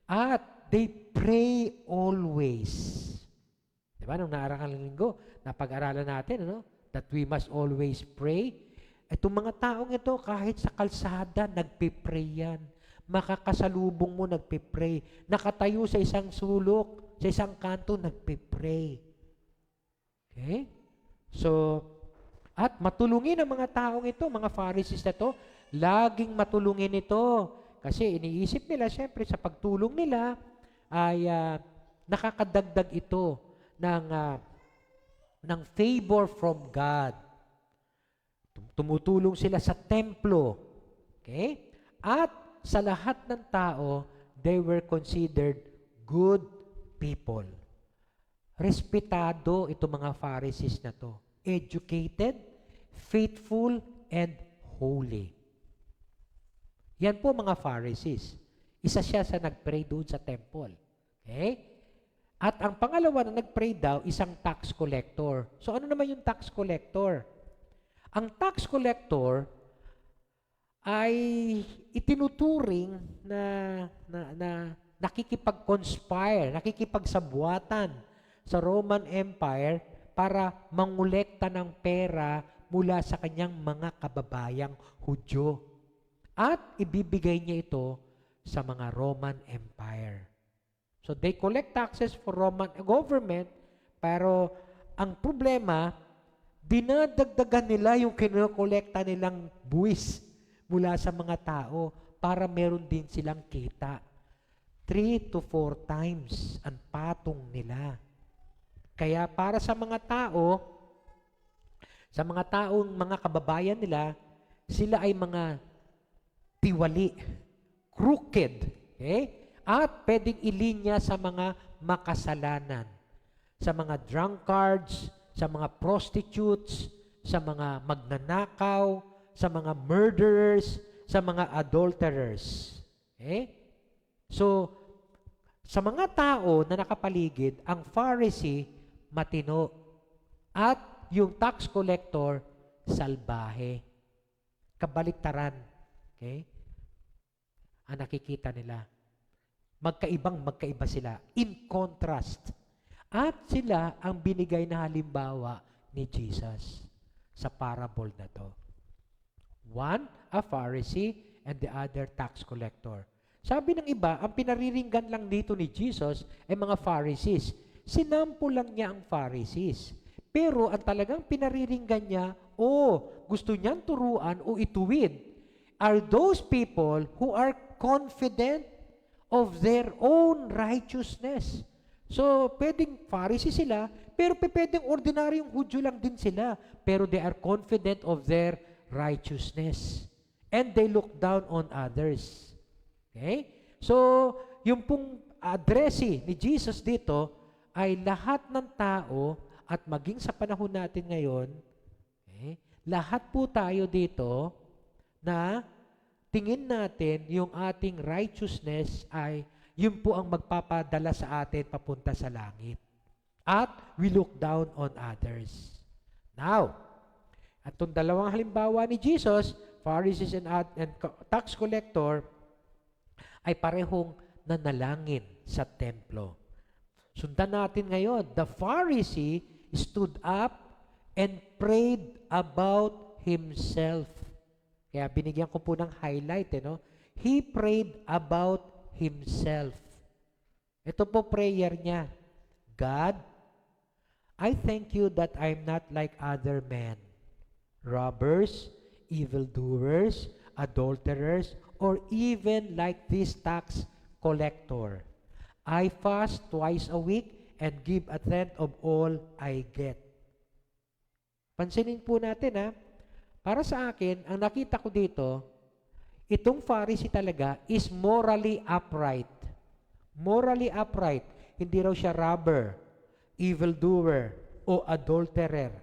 At they pray always. Diba? Nung naaraang linggo, napag-aralan natin, that we must always pray. Itong mga taong ito, kahit sa kalsada, nagpipray yan. Makakasalubong mo, nagpipray. Nakatayo sa isang sulok, sa isang kanto, nagpipray. Okay? So, at matulungin ang mga taong ito, mga Pharisees na to, laging matulungin ito. Kasi iniisip nila, syempre, sa pagtulong nila, ay nakakadagdag ito ng favor from God. Tumutulong sila sa templo. Okay? At sa lahat ng tao, they were considered good people. Respetado itong mga Pharisees na to. Educated, faithful, and holy. Yan po mga Pharisees. Isa siya sa nag-pray doon sa temple. Okay? At ang pangalawa na nag-pray daw, isang tax collector. So ano naman yung tax collector? Ang tax collector ay itinuturing na nakikipag-conspire, nakikipagsabuatan sa Roman Empire para mangolekta ng pera mula sa kanyang mga kababayang Hudyo. At ibibigay niya ito sa mga Roman Empire. So they collect taxes for Roman government, pero ang problema, dinadagdagan nila yung kinokolekta nilang buwis mula sa mga tao para meron din silang kita. 3 to 4 times ang patong nila. Kaya para sa mga taong mga kababayan nila, sila ay mga tiwali, crooked, okay? At pwedeng ilinya sa mga makasalanan, sa mga drunkards, sa mga prostitutes, sa mga magnanakaw, sa mga murderers, sa mga adulterers. Okay? So, sa mga tao na nakapaligid, ang Pharisee, matino. At yung tax collector, salbahe. Kabaliktaran. Okay? Ang nakikita nila. Magkaiba sila. In contrast. At sila ang binigay na halimbawa ni Jesus sa parable na to. One, a Pharisee, and the other tax collector. Sabi ng iba, ang pinariringgan lang dito ni Jesus ay mga Pharisees. Sinample lang niya ang Pharisees. Pero ang talagang pinariringgan niya, gusto niyang turuan o ituwid, are those people who are confident of their own righteousness. So, pwedeng Pharisee sila, pero pwedeng ordinaryong Hudyo lang din sila. Pero they are confident of their righteousness. And they look down on others. Okay? So, yung pong addressee ni Jesus dito ay lahat ng tao at maging sa panahon natin ngayon, lahat po tayo dito na tingin natin yung ating righteousness ay yun po ang magpapadala sa atin papunta sa langit. At we look down on others. Now, at itong dalawang halimbawa ni Jesus, Pharisees and tax collector ay parehong nanalangin sa templo. Sundan natin ngayon, the Pharisee stood up and prayed about himself. Kaya binigyan ko po ng highlight, no? He prayed about himself. Ito po prayer niya. God, I thank you that I'm not like other men, robbers, evildoers, adulterers, or even like this tax collector. I fast twice a week and give a tenth of all I get. Pansinin po natin para sa akin, ang nakita ko dito, itong Pharisee talaga is morally upright. Morally upright. Hindi raw siya robber, evildoer, o adulterer.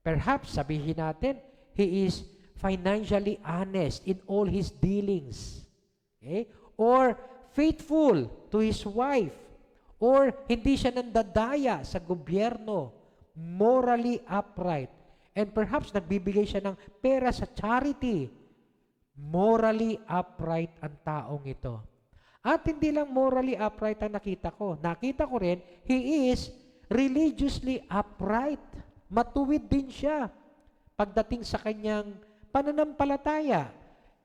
Perhaps sabihin natin, he is financially honest in all his dealings. Okay? Or faithful to his wife. Or hindi siya nandadaya sa gobyerno. Morally upright. And perhaps nagbibigay siya ng pera sa charity. Morally upright ang taong ito. At hindi lang morally upright ang nakita ko. Nakita ko rin, he is religiously upright. Matuwid din siya. Pagdating sa kanyang pananampalataya,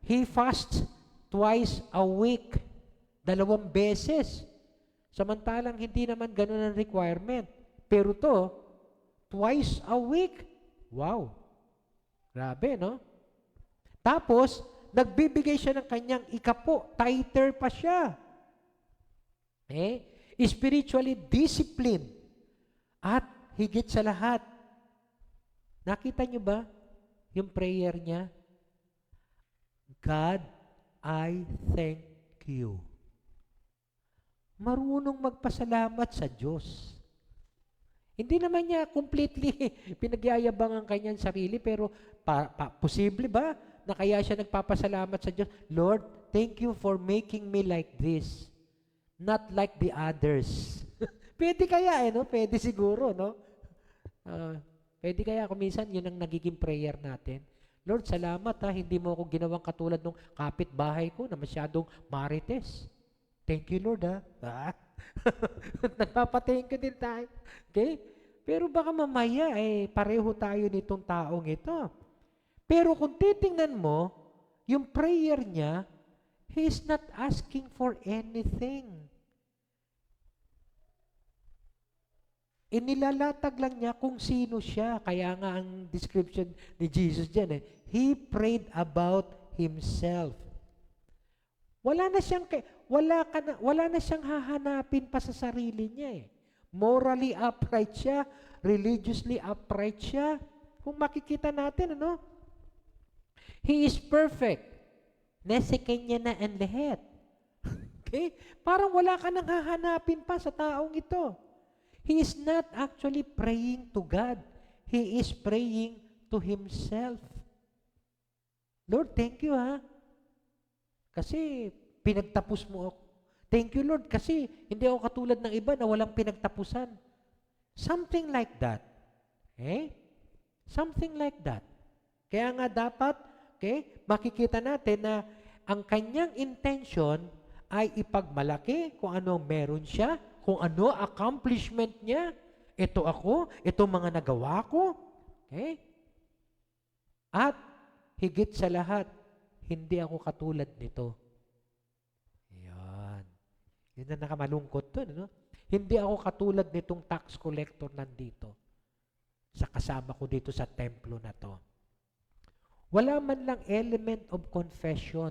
he fasts twice a week. 2 beses. Samantalang hindi naman ganun ang requirement. Pero to, twice a week. Wow. Grabe, no? Tapos, nagbibigay siya ng kanyang ikapo. Tither pa siya. Spiritually disciplined. At higit sa lahat, nakita niyo ba yung prayer niya? God, I thank you. Marunong magpasalamat sa Diyos. Hindi naman niya completely pinagyayabang ang kanyang sarili, pero posible ba na kaya siya nagpapasalamat sa Diyos? Lord, thank you for making me like this, not like the others. Pwede kaya, no? Pwede siguro, no? Pwede kaya kung minsan yun ang nagiging prayer natin. Lord, salamat hindi mo ako ginawang katulad ng kapitbahay ko na masyadong marites. Thank you, Lord, Nagpapa-thank you din tayo. Okay? Pero baka mamaya, pareho tayo nitong taong ito. Pero kung titingnan mo, yung prayer niya, he is not asking for anything. Inilalatag lang niya kung sino siya. Kaya nga ang description ni Jesus dyan, he prayed about himself. Wala na siyang hahanapin pa sa sarili niya. Morally upright siya, religiously upright siya. Kung makikita natin, he is perfect. Nasa kanya na ang lahat. Okay? Parang wala ka nang hahanapin pa sa taong ito. He is not actually praying to God. He is praying to himself. Lord, thank you kasi pinagtapos mo ako. Thank you, Lord, kasi hindi ako katulad ng iba na walang pinagtapusan. Something like that. Something like that. Kaya nga dapat, makikita natin na ang kanyang intention ay ipagmalaki kung ano meron siya, kung ano accomplishment niya. Ito ako, ito mga nagawa ko. At higit sa lahat, hindi ako katulad nito. Yan. Yun na nakamalungkot to, Hindi ako katulad nitong tax collector nandito. Sa kasama ko dito sa templo na to. Wala man lang element of confession.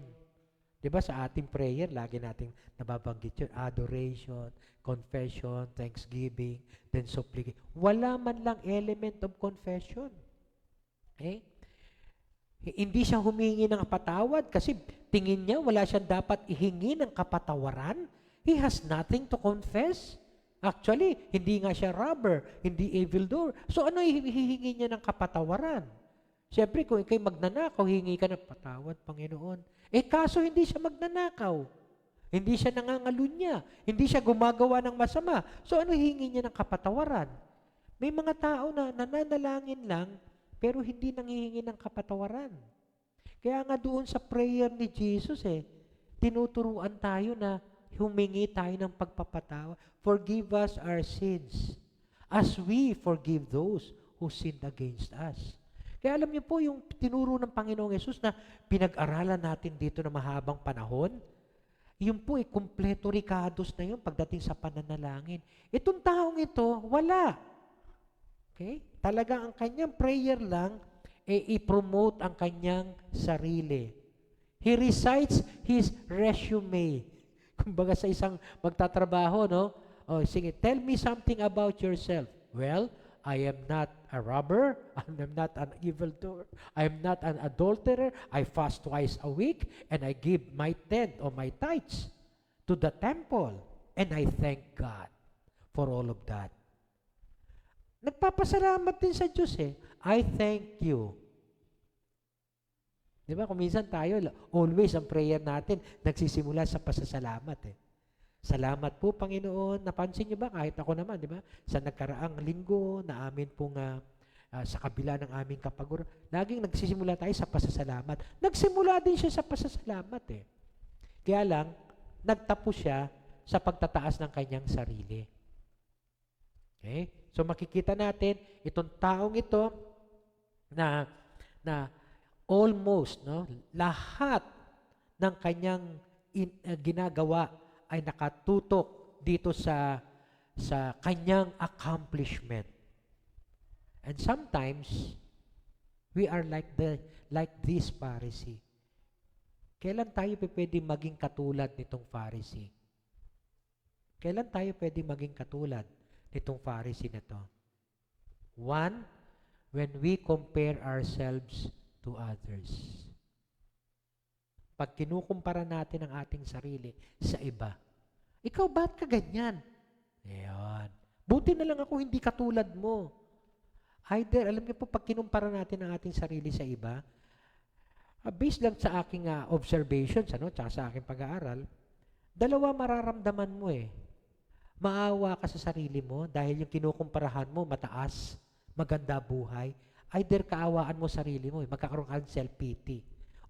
Diba sa ating prayer, lagi nating nababanggit yun. Adoration, confession, thanksgiving, then supplication. Wala man lang element of confession. Hindi siya humingi ng patawad kasi tingin niya wala siyang dapat ihingi ng kapatawaran. He has nothing to confess. Actually, hindi nga siya robber, hindi evildoer. So ano hihingi niya ng kapatawaran? Siyempre, kung ikay magnanakaw, hingi ka ng patawad, Panginoon. Kaso hindi siya magnanakaw. Hindi siya nangangalunya. Hindi siya gumagawa ng masama. So ano hihingi niya ng kapatawaran? May mga tao na nananalangin lang, pero hindi nanghihingi ng kapatawaran. Kaya nga doon sa prayer ni Jesus tinuturuan tayo na humingi tayo ng pagpapatawa. Forgive us our sins as we forgive those who sinned against us. Kaya alam niyo po yung tinuro ng Panginoong Yesus na pinag-aralan natin dito na mahabang panahon, yun po kumpleto rikados na yun pagdating sa pananalangin. Itong taong ito, wala. Okay? Talaga ang kanyang prayer lang, i-promote ang kanyang sarili. He recites his resume. Kumbaga sa isang magtatrabaho, no? Oh, sige, tell me something about yourself. Well, I am not a robber. I am not an evildoer. I am not an adulterer. I fast twice a week, and I give my tenth or my tithes to the temple. And I thank God for all of that. Nagpapasalamat din sa Diyos I thank you. Di ba? Kung minsan tayo, always ang prayer natin, nagsisimula sa pasasalamat Salamat po, Panginoon. Napansin niyo ba? Kahit ako naman, di ba? Sa nagkaraang linggo na amin pong sa kabila ng aming kapaguran, laging nagsisimula tayo sa pasasalamat. Nagsimula din siya sa pasasalamat Kaya lang, nagtapos siya sa pagtataas ng kanyang sarili. Okay? So makikita natin, itong taong ito na almost, lahat ng kanyang ginagawa ay nakatutok dito sa kanyang accomplishment. And sometimes we are like this Pharisee. Kailan tayo pwede maging katulad nitong Pharisee? Kailan tayo pwede maging katulad nitong Pharisee na to? One, when we compare ourselves to others. Pag kinukumpara natin ang ating sarili sa iba, ikaw ba't ka ganyan? Ayan. Buti na lang ako hindi katulad mo. Either, alam niyo po, pag kinumpara natin ang ating sarili sa iba, based lang sa aking observations, tsaka sa aking pag-aaral, dalawa mararamdaman mo Maawa ka sa sarili mo dahil yung kinukumparahan mo mataas, maganda buhay. Either kaawaan mo sarili mo, magkakaroon ka ng self-pity.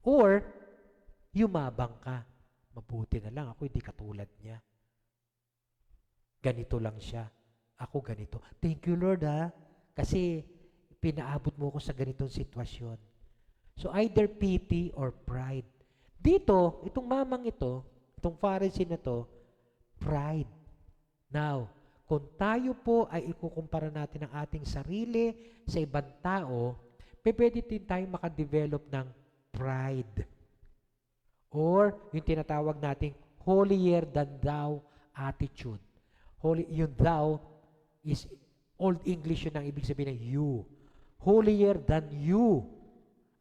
Or, yumabang ka. Mabuti na lang, ako hindi katulad niya. Ganito lang siya. Ako ganito. Thank you, Lord, kasi pinaabot mo ko sa ganitong sitwasyon. So, either pity or pride. Dito, itong mamang ito, itong Pharisee na to, pride. Now, kung tayo po ay ikukumpara natin ang ating sarili sa ibang tao, pwede din tayong makadevelop ng pride. Or yung tinatawag nating holier than thou attitude. Yung thou is Old English yun ang ibig sabihin ng you. Holier than you.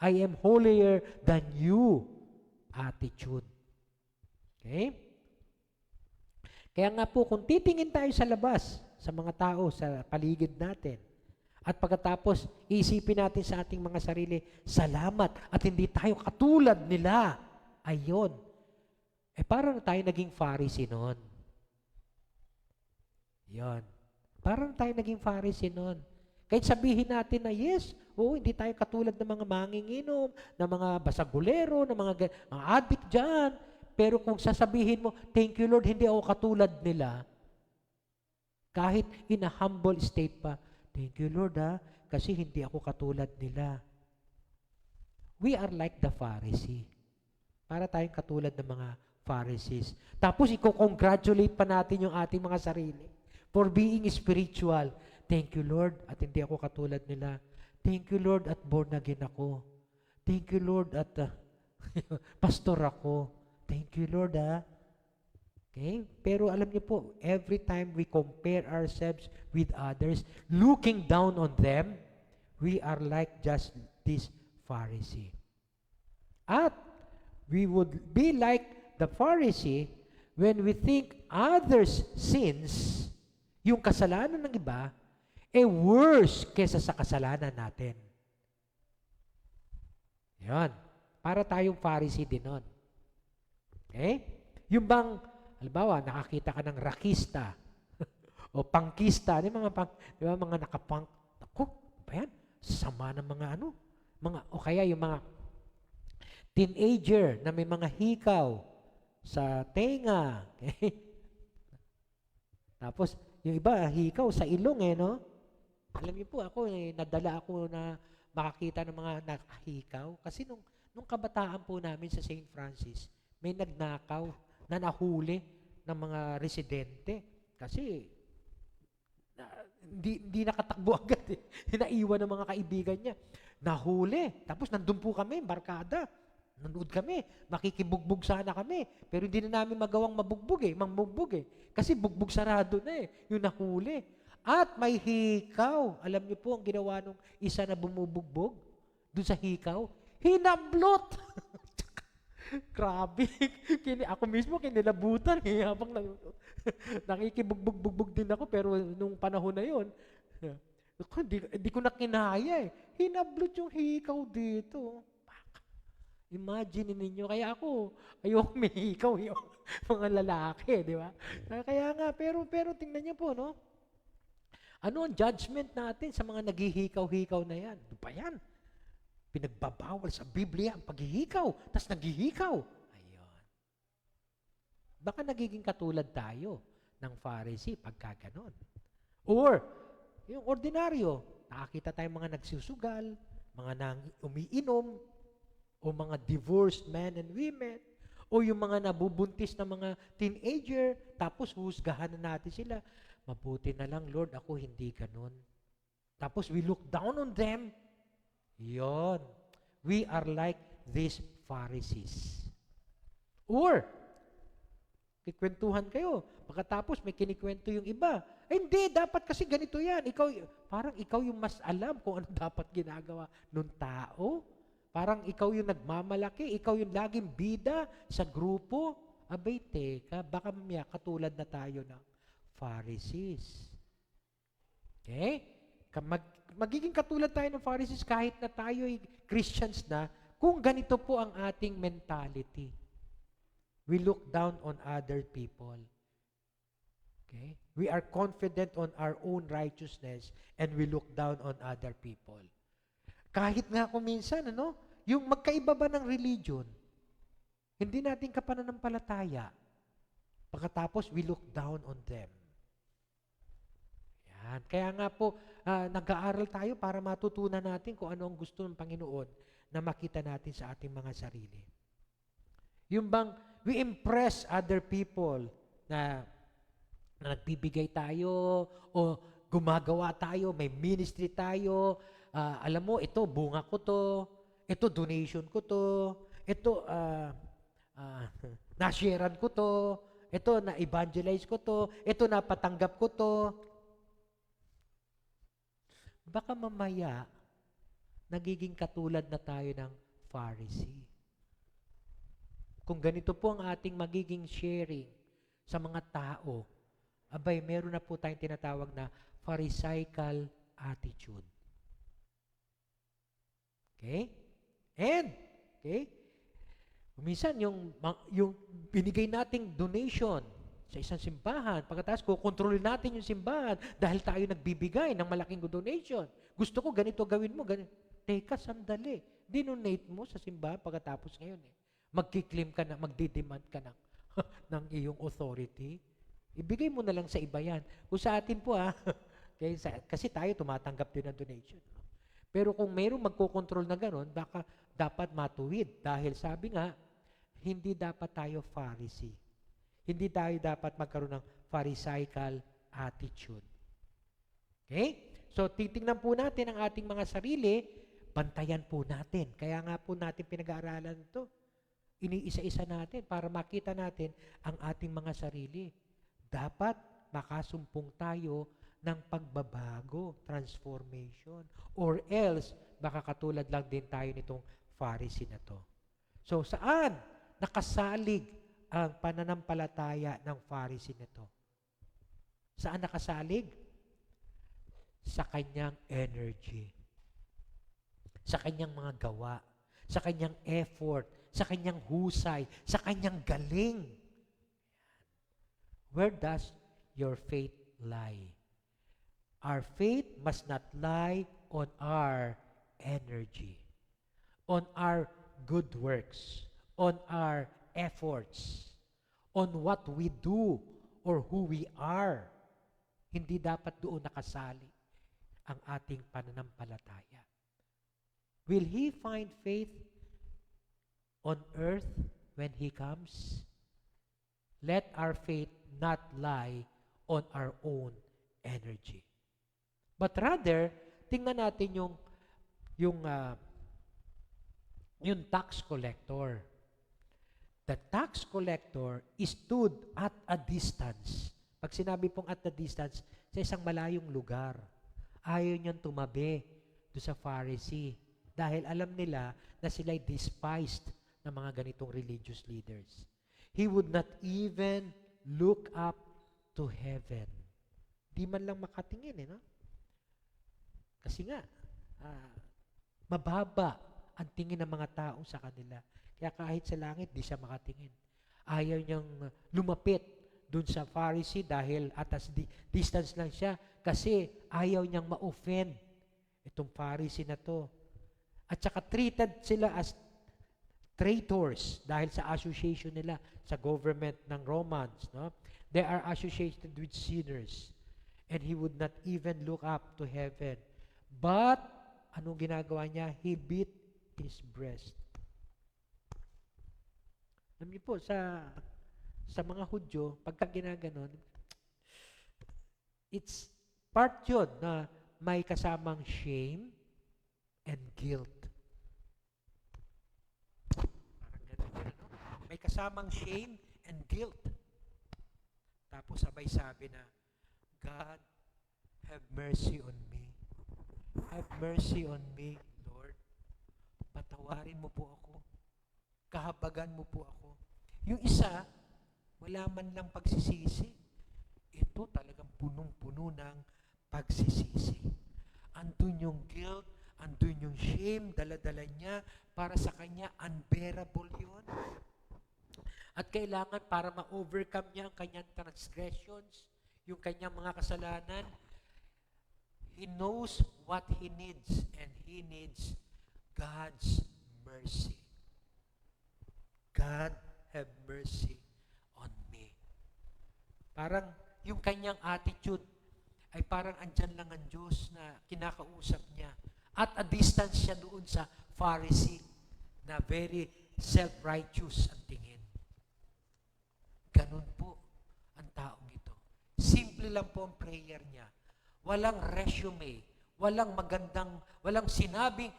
I am holier than you attitude. Okay? Kaya nga po, kung titingin tayo sa labas, sa mga tao, sa paligid natin, at pagkatapos, isipin natin sa ating mga sarili, salamat, at hindi tayo katulad nila. Ayun. Parang tayo naging Pharisee noon. Yun. Parang tayo naging Pharisee noon. Kahit sabihin natin na yes, hindi tayo katulad ng mga manginginom, ng mga basagulero, ng mga addict dyan. Pero kung sasabihin mo, thank you Lord, hindi ako katulad nila, kahit in a humble state pa, thank you Lord kasi hindi ako katulad nila. We are like the Pharisee. Para tayong katulad ng mga Pharisees. Tapos i-congratulate pa natin yung ating mga sarili for being spiritual. Thank you Lord at hindi ako katulad nila. Thank you Lord at born again ako. Thank you Lord at pastor ako. Thank you, Lord, Okay? Pero alam niyo po, every time we compare ourselves with others, looking down on them, we are like just this Pharisee. At we would be like the Pharisee when we think others' sins, yung kasalanan ng iba, worse kesa sa kasalanan natin. Yan. Para tayong Pharisee din nun. Okay? Yung bang, halimbawa, nakakita ka ng rakista o pangkista, mga nakapunk, ako, ba yan? Sama ng mga o kaya yung mga teenager na may mga hikaw sa tenga. Okay? Tapos, yung iba, hikaw sa ilong no? Alam niyo po, ako nadala ako na makakita ng mga nakahikaw. Kasi nung kabataan po namin sa St. Francis, may nagnakaw na nahuli ng mga residente. Kasi, hindi nakatakbo agad Naiwan ng mga kaibigan niya. Nahuli. Tapos nandun po kami, barkada. Nanood kami. Makikibugbog sana kami. Pero hindi na namin magawang mangbugbog Kasi bugbog sarado na yung nahuli. At may hikaw. Alam niyo po ang ginawa nung isa na bumubugbog doon sa hikaw? Hinablot! Grabe. Ako mismo kinilabutan habang nakikibugbog din ako pero nung panahon na yon, hindi ko na kinaya Hinablot yung hikaw dito. Imagine ninyo, kaya ako, ayoko may hikaw yung mga lalaki, di ba? Kaya nga, pero tingnan niyo po, no? Ano ang judgment natin sa mga naghihikaw-hikaw na yan? Ano ba yan? Pinagbabawal sa Biblia ang paghihikaw, tas naghihikaw. Ayun. Baka nagiging katulad tayo ng Pharisee pagka ganon. Or, yung ordinaryo, nakakita tayong mga nagsusugal, mga nang umiinom, o mga divorced men and women, o yung mga nabubuntis na mga teenager, tapos husgahan na natin sila. Mabuti na lang, Lord, ako hindi ganon. Tapos we look down on them. Yon. We are like these Pharisees. Or, kikwentuhan kayo. Pagkatapos may kinikwento yung iba. Ay, hindi, dapat kasi ganito yan. Parang ikaw yung mas alam kung ano dapat ginagawa ng tao. Parang ikaw yung nagmamalaki, ikaw yung laging bida sa grupo. Abay, teka, baka mamaya katulad na tayo ng Pharisees. Okay? Magiging katulad tayo ng Pharisees kahit na tayo ay Christians na, kung ganito po ang ating mentality. We look down on other people. Okay? We are confident on our own righteousness and we look down on other people. Kahit nga kung minsan, yung magkaiba ba ng religion, hindi natin kapananampalataya. Pagkatapos, we look down on them. Yan. Kaya nga po, nag-aaral tayo para matutunan natin kung ano ang gusto ng Panginoon na makita natin sa ating mga sarili. Yung bang we impress other people na nagbibigay tayo o gumagawa tayo, may ministry tayo, alam mo, ito, bunga ko to, ito, donation ko to, ito, na-sharean ko to, ito, na-evangelize ko to, ito, napatanggap ko to. Baka mamaya, nagiging katulad na tayo ng Pharisee. Kung ganito po ang ating magiging sharing sa mga tao, abay, meron na po tayong tinatawag na Pharisaical attitude. Okay? And, okay? Minsan, yung binigay nating donation sa isang simbahan, pagkatapos kukontrolin natin yung simbahan dahil tayo nagbibigay ng malaking donation. Gusto ko, ganito gawin mo, ganito. Teka, sandali. Dinonate mo sa simbahan pagkatapos ngayon. Magkiklaim ka na, magdidemand ka ng iyong authority. Ibigay mo na lang sa iba yan. Kung sa atin po, kasi tayo tumatanggap din ng donation. Pero kung mayroong magkocontrol na gano'n, baka dapat matuwid. Dahil sabi nga, hindi dapat tayo Pharisee. Hindi tayo dapat magkaroon ng Pharisaical attitude. Okay? So, titingnan po natin ang ating mga sarili, bantayan po natin. Kaya nga po natin pinag-aaralan ito. Iniisa-isa natin para makita natin ang ating mga sarili. Dapat makasumpong tayo ng pagbabago, transformation. Or else, baka katulad lang din tayo nitong Pharisee na to. So, saan nakasalig ang pananampalataya ng Pharisee na to? Saan nakasalig? Sa kanyang energy. Sa kanyang mga gawa. Sa kanyang effort. Sa kanyang husay. Sa kanyang galing. Where does your faith lie? Our faith must not lie on our energy, on our good works, on our efforts, on what we do or who we are. Hindi dapat doon nakasali ang ating pananampalataya. Will He find faith on earth when He comes? Let our faith not lie on our own energy. But rather, tingnan natin yung tax collector. The tax collector stood at a distance. Pag sinabi pong at a distance, sa isang malayong lugar. Ayaw niyang tumabi doon sa Pharisee dahil alam nila na sila'y despised ng mga ganitong religious leaders. He would not even look up to heaven. Di man lang makatingin, no? Kasi nga, mababa ang tingin ng mga tao sa kanila. Kaya kahit sa langit, di siya makatingin. Ayaw niyang lumapit dun sa Pharisee dahil atas distance lang siya kasi ayaw niyang ma-offend itong Pharisee na to. At saka treated sila as traitors dahil sa association nila sa government ng Romans. No? They are associated with sinners. And he would not even look up to heaven. But, anong ginagawa niya? He beat his breast. Alam niyo po, sa mga Hudyo, pagka ginaganon, it's part yun na may kasamang shame and guilt. Parang ganun, no? May kasamang shame and guilt. Tapos sabay sabi na, God, have mercy on me. Have mercy on me, Lord. Patawarin mo po ako. Kahabagan mo po ako. Yung isa, wala man lang pagsisisi. Ito talagang punong-puno ng pagsisisi. Andun yung guilt, andun yung shame, dala-dala niya, para sa kanya, unbearable yun. At kailangan para ma-overcome niya ang kanyang transgressions, yung kanyang mga kasalanan, he knows what he needs, and he needs God's mercy. God, have mercy on me. Parang yung kanyang attitude ay parang andyan lang ang Diyos na kinakausap niya. At a distance siya doon sa Pharisee na very self-righteous ang tingin. Ganun po ang taong ito. Simple lang po ang prayer niya. Walang resume, walang sinabing,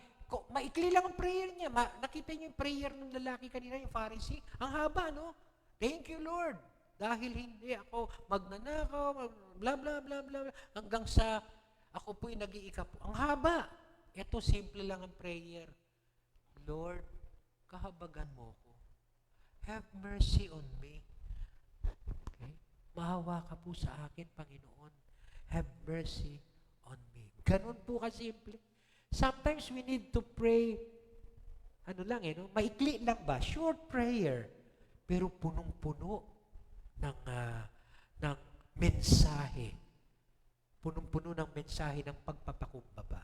maikli lang ang prayer niya. Nakita niyo yung prayer ng lalaki kanina, yung Pharisee? Ang haba, no? Thank you, Lord. Dahil hindi ako magnanakaw, bla bla bla bla, hanggang sa ako po'y nag-iika po. Ang haba. Ito, simple lang ang prayer. Lord, kahabagan mo ko. Have mercy on me. Okay? Maawa ka po sa akin, Panginoon. Have mercy on me. Ganun po kasimple. Sometimes we need to pray, no? Maikli lang ba? Short prayer. Pero punong-puno ng mensahe. Punong-puno ng mensahe ng pagpapakumbaba.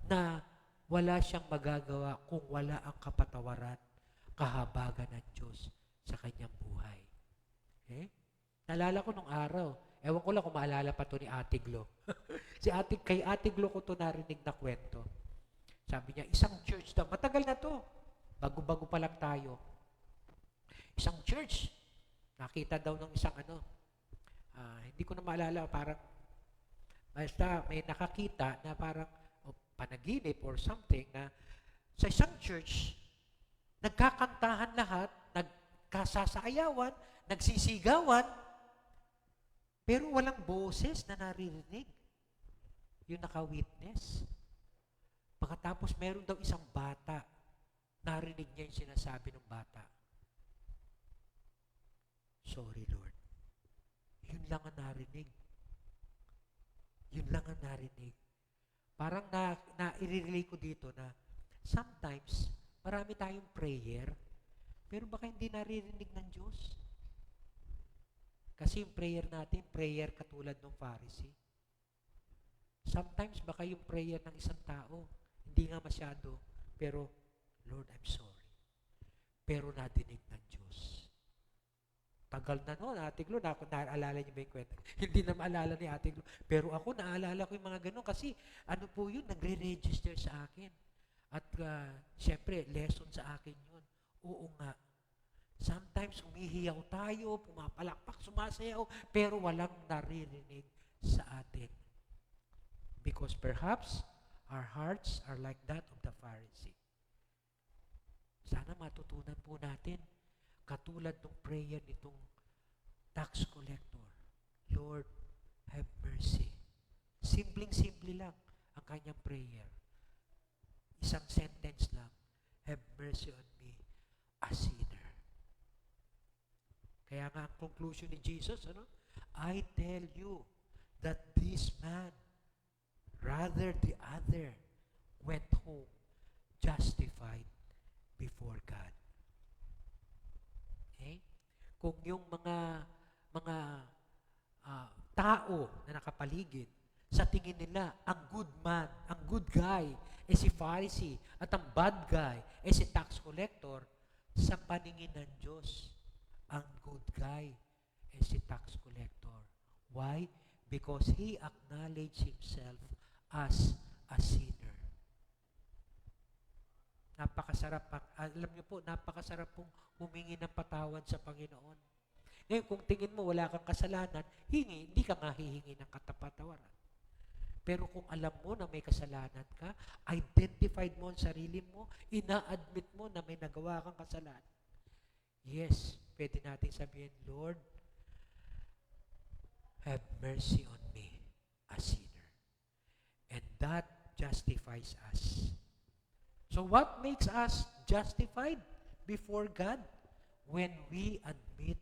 Na wala siyang magagawa kung wala ang kapatawaran, kahabagan ng Diyos sa kanyang buhay. Okay? Naalala ko nung araw, ewan ko lang kung maalala pa to ni Ate Glo. Kay Ate Glo ko to narinig na kwento. Sabi niya, isang church daw, matagal na to, bago-bago pa lang tayo. Isang church, nakita daw ng isang hindi ko na maalala, parang, basta may nakakita na parang, panaginip or something na sa isang church, nagkakantahan lahat, nagkasasayawan, nagsisigawan, pero walang boses na naririnig. Yung naka-witness. Pagkatapos meron daw isang bata, narinig niya yung sinasabi ng bata. Sorry, Lord. Yun lang ang narinig. Yun lang ang narinig. Parang na-i-relate ko dito na sometimes, marami tayong prayer, pero baka hindi naririnig ng Diyos. Kasi yung prayer natin, prayer katulad ng Pharisee. Sometimes, baka yung prayer ng isang tao, hindi nga masyado, pero Lord, I'm sorry. Pero nadinig ng Diyos. Tagal na noon, Ate Glo, naalala niyo ba yung kwento? Hindi na maalala ni Ate Glo. Pero ako, naalala ko yung mga ganun kasi ano po yun, nagre-register sa akin. At siyempre, lesson sa akin yun. Oo nga. Sometimes umihiyaw tayo, pumapalakpak, sumasayaw, pero walang naririnig sa atin. Because perhaps our hearts are like that of the Pharisee. Sana matutunan po natin katulad ng prayer nitong tax collector. Lord, have mercy. Simpleng-simple lang ang kanyang prayer. Isang sentence lang. Have mercy on me, a sinner. Kaya nga ang conclusion ni Jesus, I tell you that this man, rather the other, went home justified before God. Okay? Kung yung mga tao na nakapaligid, sa tingin nila, ang good man, ang good guy, si Pharisee, at ang bad guy, si tax collector, sa paningin ng Diyos, ang good guy, si tax collector. Why? Because he acknowledged himself as a sinner. Alam niyo po, napakasarap pong humingi ng patawad sa Panginoon. Ngayon, kung tingin mo wala kang kasalanan, hindi ka nga hihingi ng katapatawaran. Pero kung alam mo na may kasalanan ka, identified mo ang sarili mo, ina-admit mo na may nagawa kang kasalanan. Yes, pwede natin sabihin, Lord, have mercy on me, a sinner. And that justifies us. So what makes us justified before God? When we admit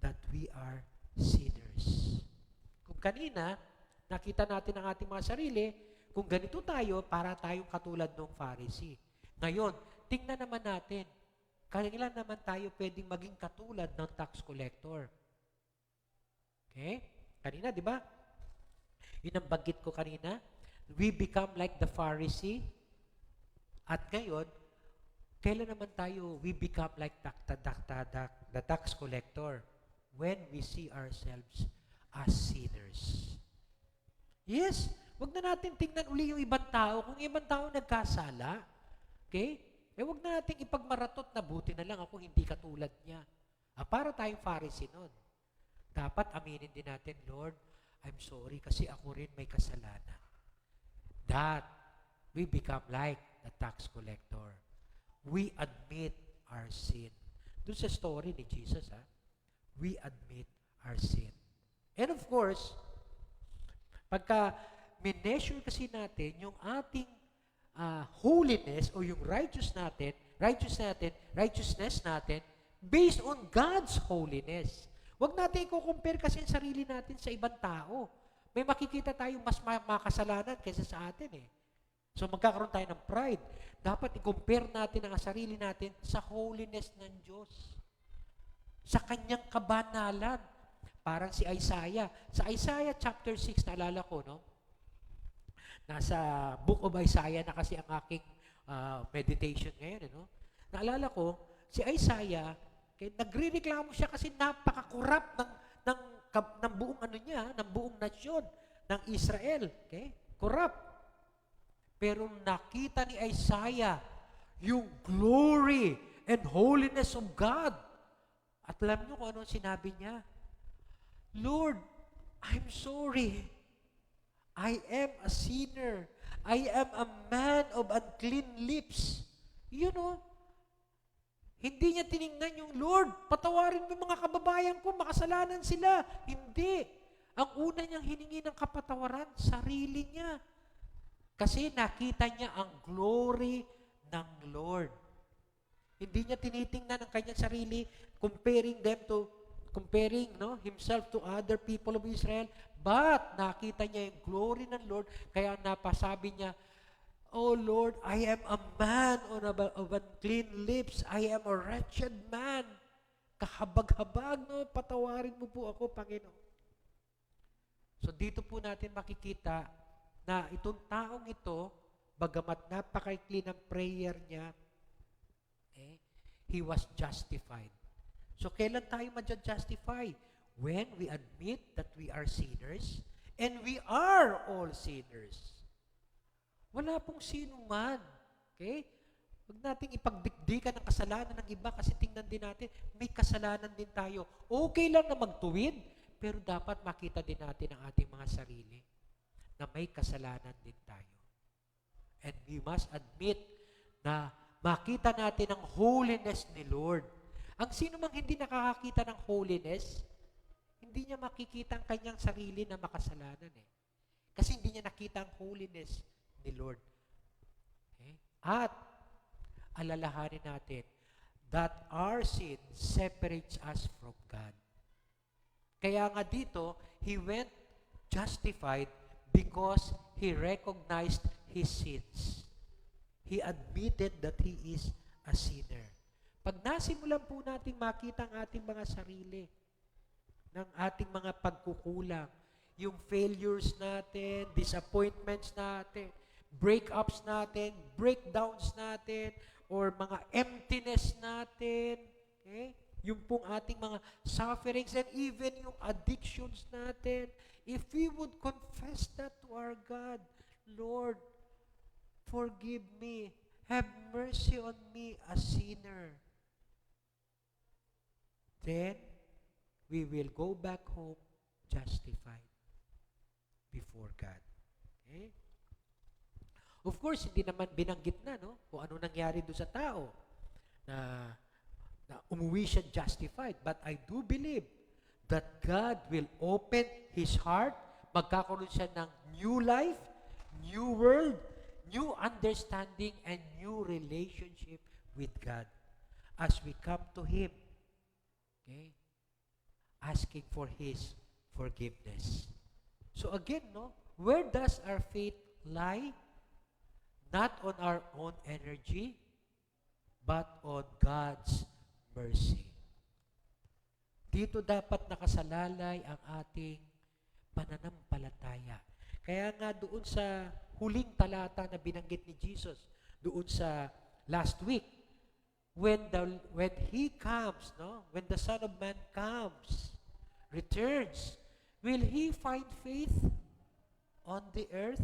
that we are sinners. Kung kanina, nakita natin ang ating mga sarili, kung ganito tayo, para tayong katulad ng Pharisee. Ngayon, tingnan naman natin, kailan naman tayo pwedeng maging katulad ng tax collector? Okay? Kanina, di ba? Yun ang banggit ko kanina. We become like the Pharisee. At ngayon, kailan naman tayo we become like the tax collector? When we see ourselves as sinners. Yes, wag na natin tingnan uli yung ibang tao. Kung ibang tao nagkasala, okay? Wag na natin ipagmaratot na buti na lang ako hindi katulad niya. Para tayong Pharisee nun. Dapat aminin din natin, Lord, I'm sorry kasi ako rin may kasalanan. That we become like the tax collector. We admit our sin. Doon sa story ni Jesus, we admit our sin. And of course, pagka mineasure kasi natin yung ating holiness o yung righteousness natin based on God's holiness. Huwag natin i-compare kasi ang sarili natin sa ibang tao. May makikita tayong mas makasalanan kaysa sa atin So magkakaroon tayo ng pride. Dapat i-compare natin ang sarili natin sa holiness ng Diyos. Sa kanyang kabanalan. Parang si Isaiah. Sa Isaiah chapter 6, naalala ko, Nasa book of Isaiah na kasi ang aking meditation ngayon, Naalala ko, si Isaiah, nagre-reklamo siya kasi napaka-corrupt ng buong ng buong nasyon ng Israel. Okay? Corrupt. Pero nakita ni Isaiah yung glory and holiness of God. At alam niyo kung anong sinabi niya? Lord, I'm sorry. I am a sinner. I am a man of unclean lips. Hindi niya tiningnan yung, Lord, patawarin mo mga kababayan ko, makasalanan sila. Hindi. Ang una niyang hiningi ng kapatawaran, sarili niya. Kasi nakita niya ang glory ng Lord. Hindi niya tinitingnan ang kanyang sarili, comparing himself to other people of Israel, but nakita niya yung glory ng Lord, kaya napasabi niya, Oh Lord, I am a man of unclean lips. I am a wretched man. Kahabag-habag, patawarin mo po ako, Panginoon. So dito po natin makikita na itong taong ito, bagamat napakaikli ng prayer niya, Okay? He was justified. So, kailan tayo ma-justify? When we admit that we are sinners, and we are all sinners. Wala pong sino man. Okay? Huwag nating ipagdikdikan ang kasalanan ng iba kasi tingnan din natin, may kasalanan din tayo. Okay lang na magtuwid, pero dapat makita din natin ang ating mga sarili na may kasalanan din tayo. And we must admit na makita natin ang holiness ni Lord. Ang sino mang hindi nakakakita ng holiness, hindi niya makikita ang kanyang sarili na makasalanan eh. Kasi hindi niya nakita ang holiness ni Lord. Okay? At alalahanin natin that our sin separates us from God. Kaya nga dito, He went justified because He recognized His sins. He admitted that He is a sinner. Pag nasimulan po natin makita ang ating mga sarili, ng ating mga pagkukulang, yung failures natin, disappointments natin, breakups natin, breakdowns natin, or mga emptiness natin, okay? Yung pong ating mga sufferings and even yung addictions natin, if we would confess that to our God, Lord, forgive me, have mercy on me, a sinner, then we will go back home justified before God. Okay? Of course, hindi naman binanggit na, no? Kung ano nangyari doon sa tao na umuwi siya justified. But I do believe that God will open His heart, magkakaroon siya ng new life, new world, new understanding, and new relationship with God as we come to Him. Okay? Asking for His forgiveness. So again, no? Where does our faith lie? Not on our own energy, but on God's mercy. Dito dapat nakasalalay ang ating pananampalataya. Kaya nga doon sa huling talata na binanggit ni Jesus, doon sa last week, when He comes, no? When the Son of Man comes, returns, will He find faith on the earth?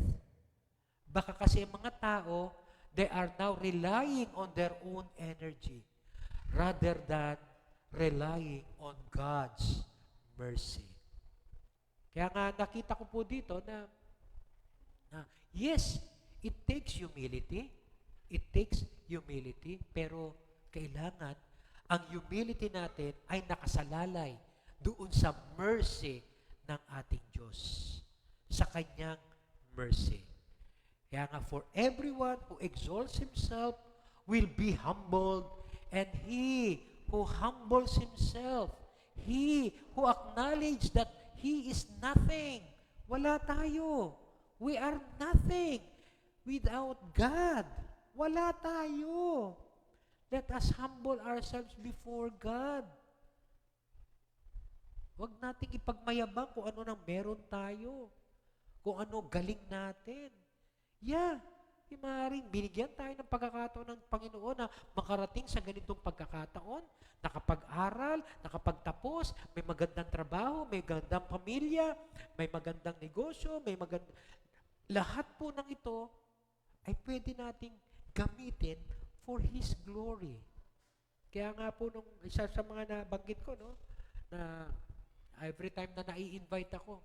Baka kasi mga tao, they are now relying on their own energy rather than relying on God's mercy. Kaya nga nakita ko po dito na yes, it takes humility. It takes humility, pero kailangan ang humility natin ay nakasalalay doon sa mercy ng ating Diyos. Sa Kanyang mercy. Kaya nga, for everyone who exalts himself will be humbled, and he who humbles himself, he who acknowledges that he is nothing. Wala tayo. We are nothing without God. Wala tayo. Let us humble ourselves before God. Huwag nating ipagmayabang kung ano nang meron tayo. Kung ano galing natin. Yeah, maaaring binigyan tayo ng pagkakataon ng Panginoon na makarating sa ganitong pagkakataon, nakapag-aral, nakapagtapos, may magandang trabaho, may magandang pamilya, may magandang negosyo, may magandang... Lahat po ng ito ay pwede nating gamitin for His glory. Kaya nga po nung isa sa mga nabanggit ko, no, na every time na nai-invite ako,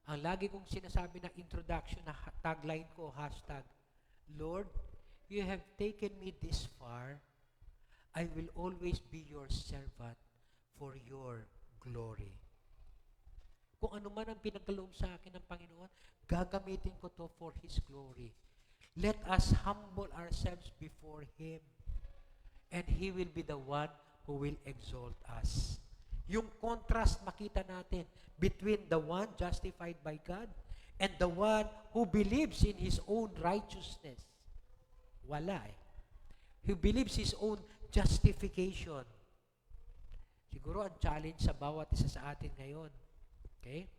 ang lagi kong sinasabi na introduction na tagline ko, hashtag, Lord, you have taken me this far. I will always be your servant for your glory. Kung ano man ang pinagkaloob sa akin ng Panginoon, gagamitin ko to for His glory. Let us humble ourselves before Him, and He will be the one who will exalt us. Yung contrast makita natin between the one justified by God and the one who believes in his own righteousness. Wala eh. He believes his own justification. Siguro ang challenge sa bawat isa sa atin ngayon. Okay?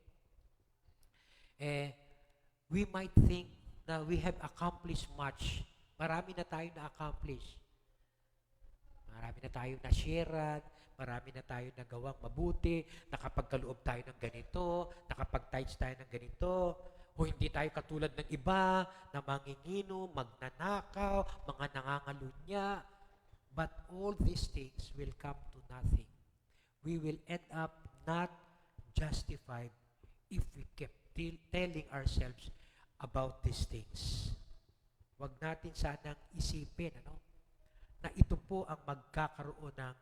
We might think na we have accomplished much Marami na tayong na-accomplish. Marami na tayong na-sharean, marami na tayong nagawang mabuti, nakapagkaloob tayo ng ganito, nakapag-tithes tayo ng ganito, o hindi tayo katulad ng iba na mangingino, magnanakaw, mga nangangalunya. But all these things will come to nothing. We will end up not justified if we kept telling ourselves about these things. Huwag natin sanang isipin, na ito po ang magkakaroon ng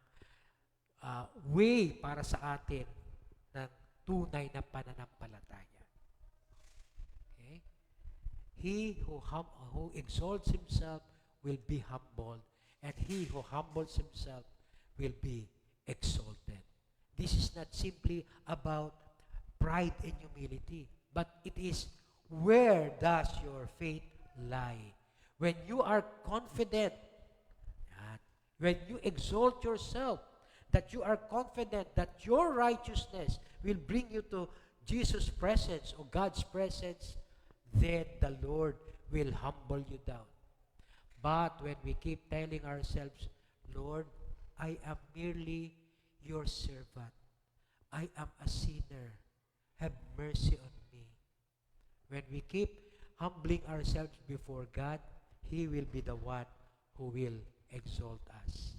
way para sa atin ng tunay na pananampalataya. Okay? He who exalts himself will be humbled, and he who humbles himself will be exalted. This is not simply about pride and humility, but it is where does your faith lie? When you are confident, when you exalt yourself, that you are confident that your righteousness will bring you to Jesus' presence or God's presence, then the Lord will humble you down. But when we keep telling ourselves, Lord, I am merely your servant. I am a sinner. Have mercy on me. When we keep humbling ourselves before God, He will be the one who will exalt us.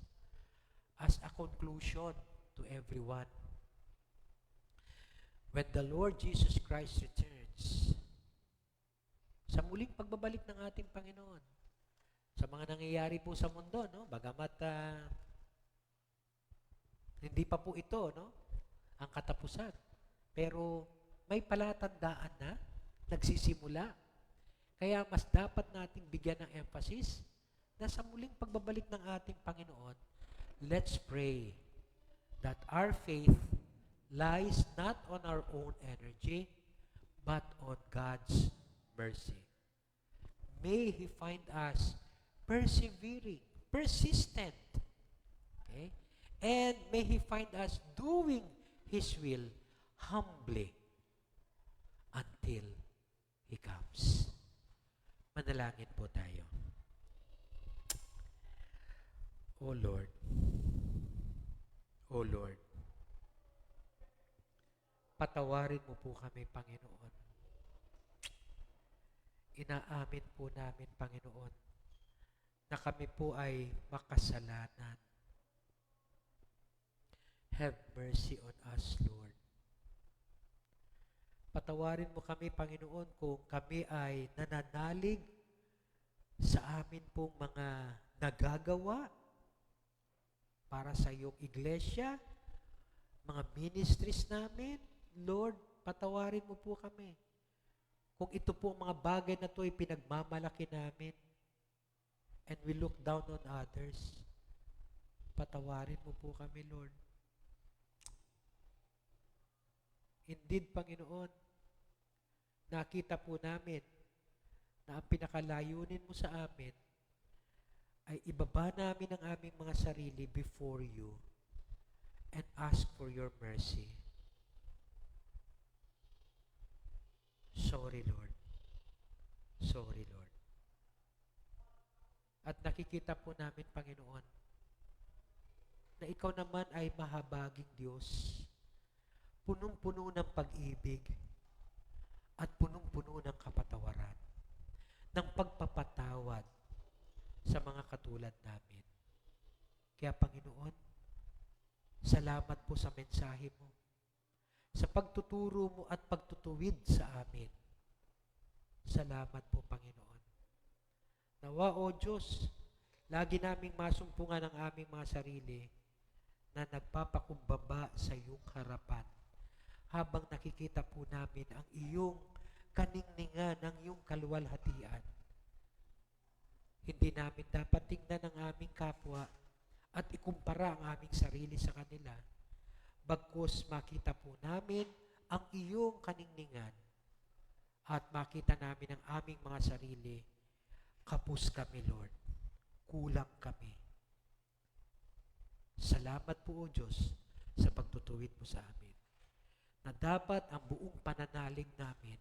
As a conclusion to everyone, when the Lord Jesus Christ returns, sa muling pagbabalik ng ating Panginoon, sa mga nangyayari po sa mundo, bagamat hindi pa po ito, ang katapusan. Pero may palatandaan na nagsisimula. Kaya mas dapat nating bigyan ng emphasis na sa muling pagbabalik ng ating Panginoon, let's pray that our faith lies not on our own energy, but on God's mercy. May He find us persevering, persistent, okay? And may He find us doing His will humbly until He comes. Manalangin po tayo. O Lord, patawarin mo po kami, Panginoon. Inaamin po namin, Panginoon, na kami po ay makasalanan. Have mercy on us, Lord. Patawarin mo kami, Panginoon, kung kami ay nananalig sa amin pong mga nagagawa para sa iyong iglesia, mga ministries namin. Lord, patawarin mo po kami. Kung ito po mga bagay na ito ay pinagmamalaki namin and we look down on others, patawarin mo po kami, Lord. Indeed, Panginoon, nakita po namin na ang pinakalayunin mo sa amin ay ibaba namin ang aming mga sarili before you and ask for your mercy. Sorry, Lord. Sorry, Lord. At nakikita po namin, Panginoon, na ikaw naman ay mahabaging Diyos, punong-puno ng pag-ibig at punong-puno ng kapatawaran, ng pagpapatawad sa mga katulad namin. Kaya, Panginoon, salamat po sa mensahe mo, sa pagtuturo mo at pagtutuwid sa amin. Salamat po, Panginoon. Nawa, O Diyos, lagi naming masumpungan ang aming mga sarili na nagpapakumbaba sa iyong harapan habang nakikita po namin ang iyong kaningningan, ang iyong kaluwalhatian. Hindi namin dapat tingnan ang aming kapwa at ikumpara ang aming sarili sa kanila. Bagkus makita po namin ang iyong kaningningan at makita namin ang aming mga sarili. Kapos kami, Lord. Kulang kami. Salamat po, O Diyos, sa pagtutuwid mo sa amin. Na dapat ang buong pananalig namin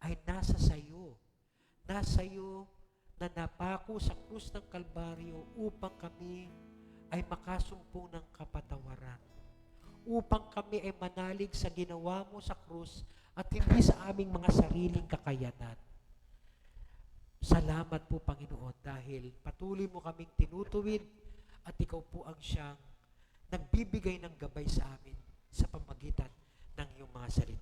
ay nasa sayo. Nasa iyo na napako sa krus ng Kalbaryo upang kami ay makasumpong ng kapatawaran. Upang kami ay manalig sa ginawa mo sa krus at hindi sa aming mga sariling kakayanan. Salamat po, Panginoon, dahil patuloy mo kaming tinutuwid at ikaw po ang siyang nagbibigay ng gabay sa amin sa pamagitan ng iyong mga salita.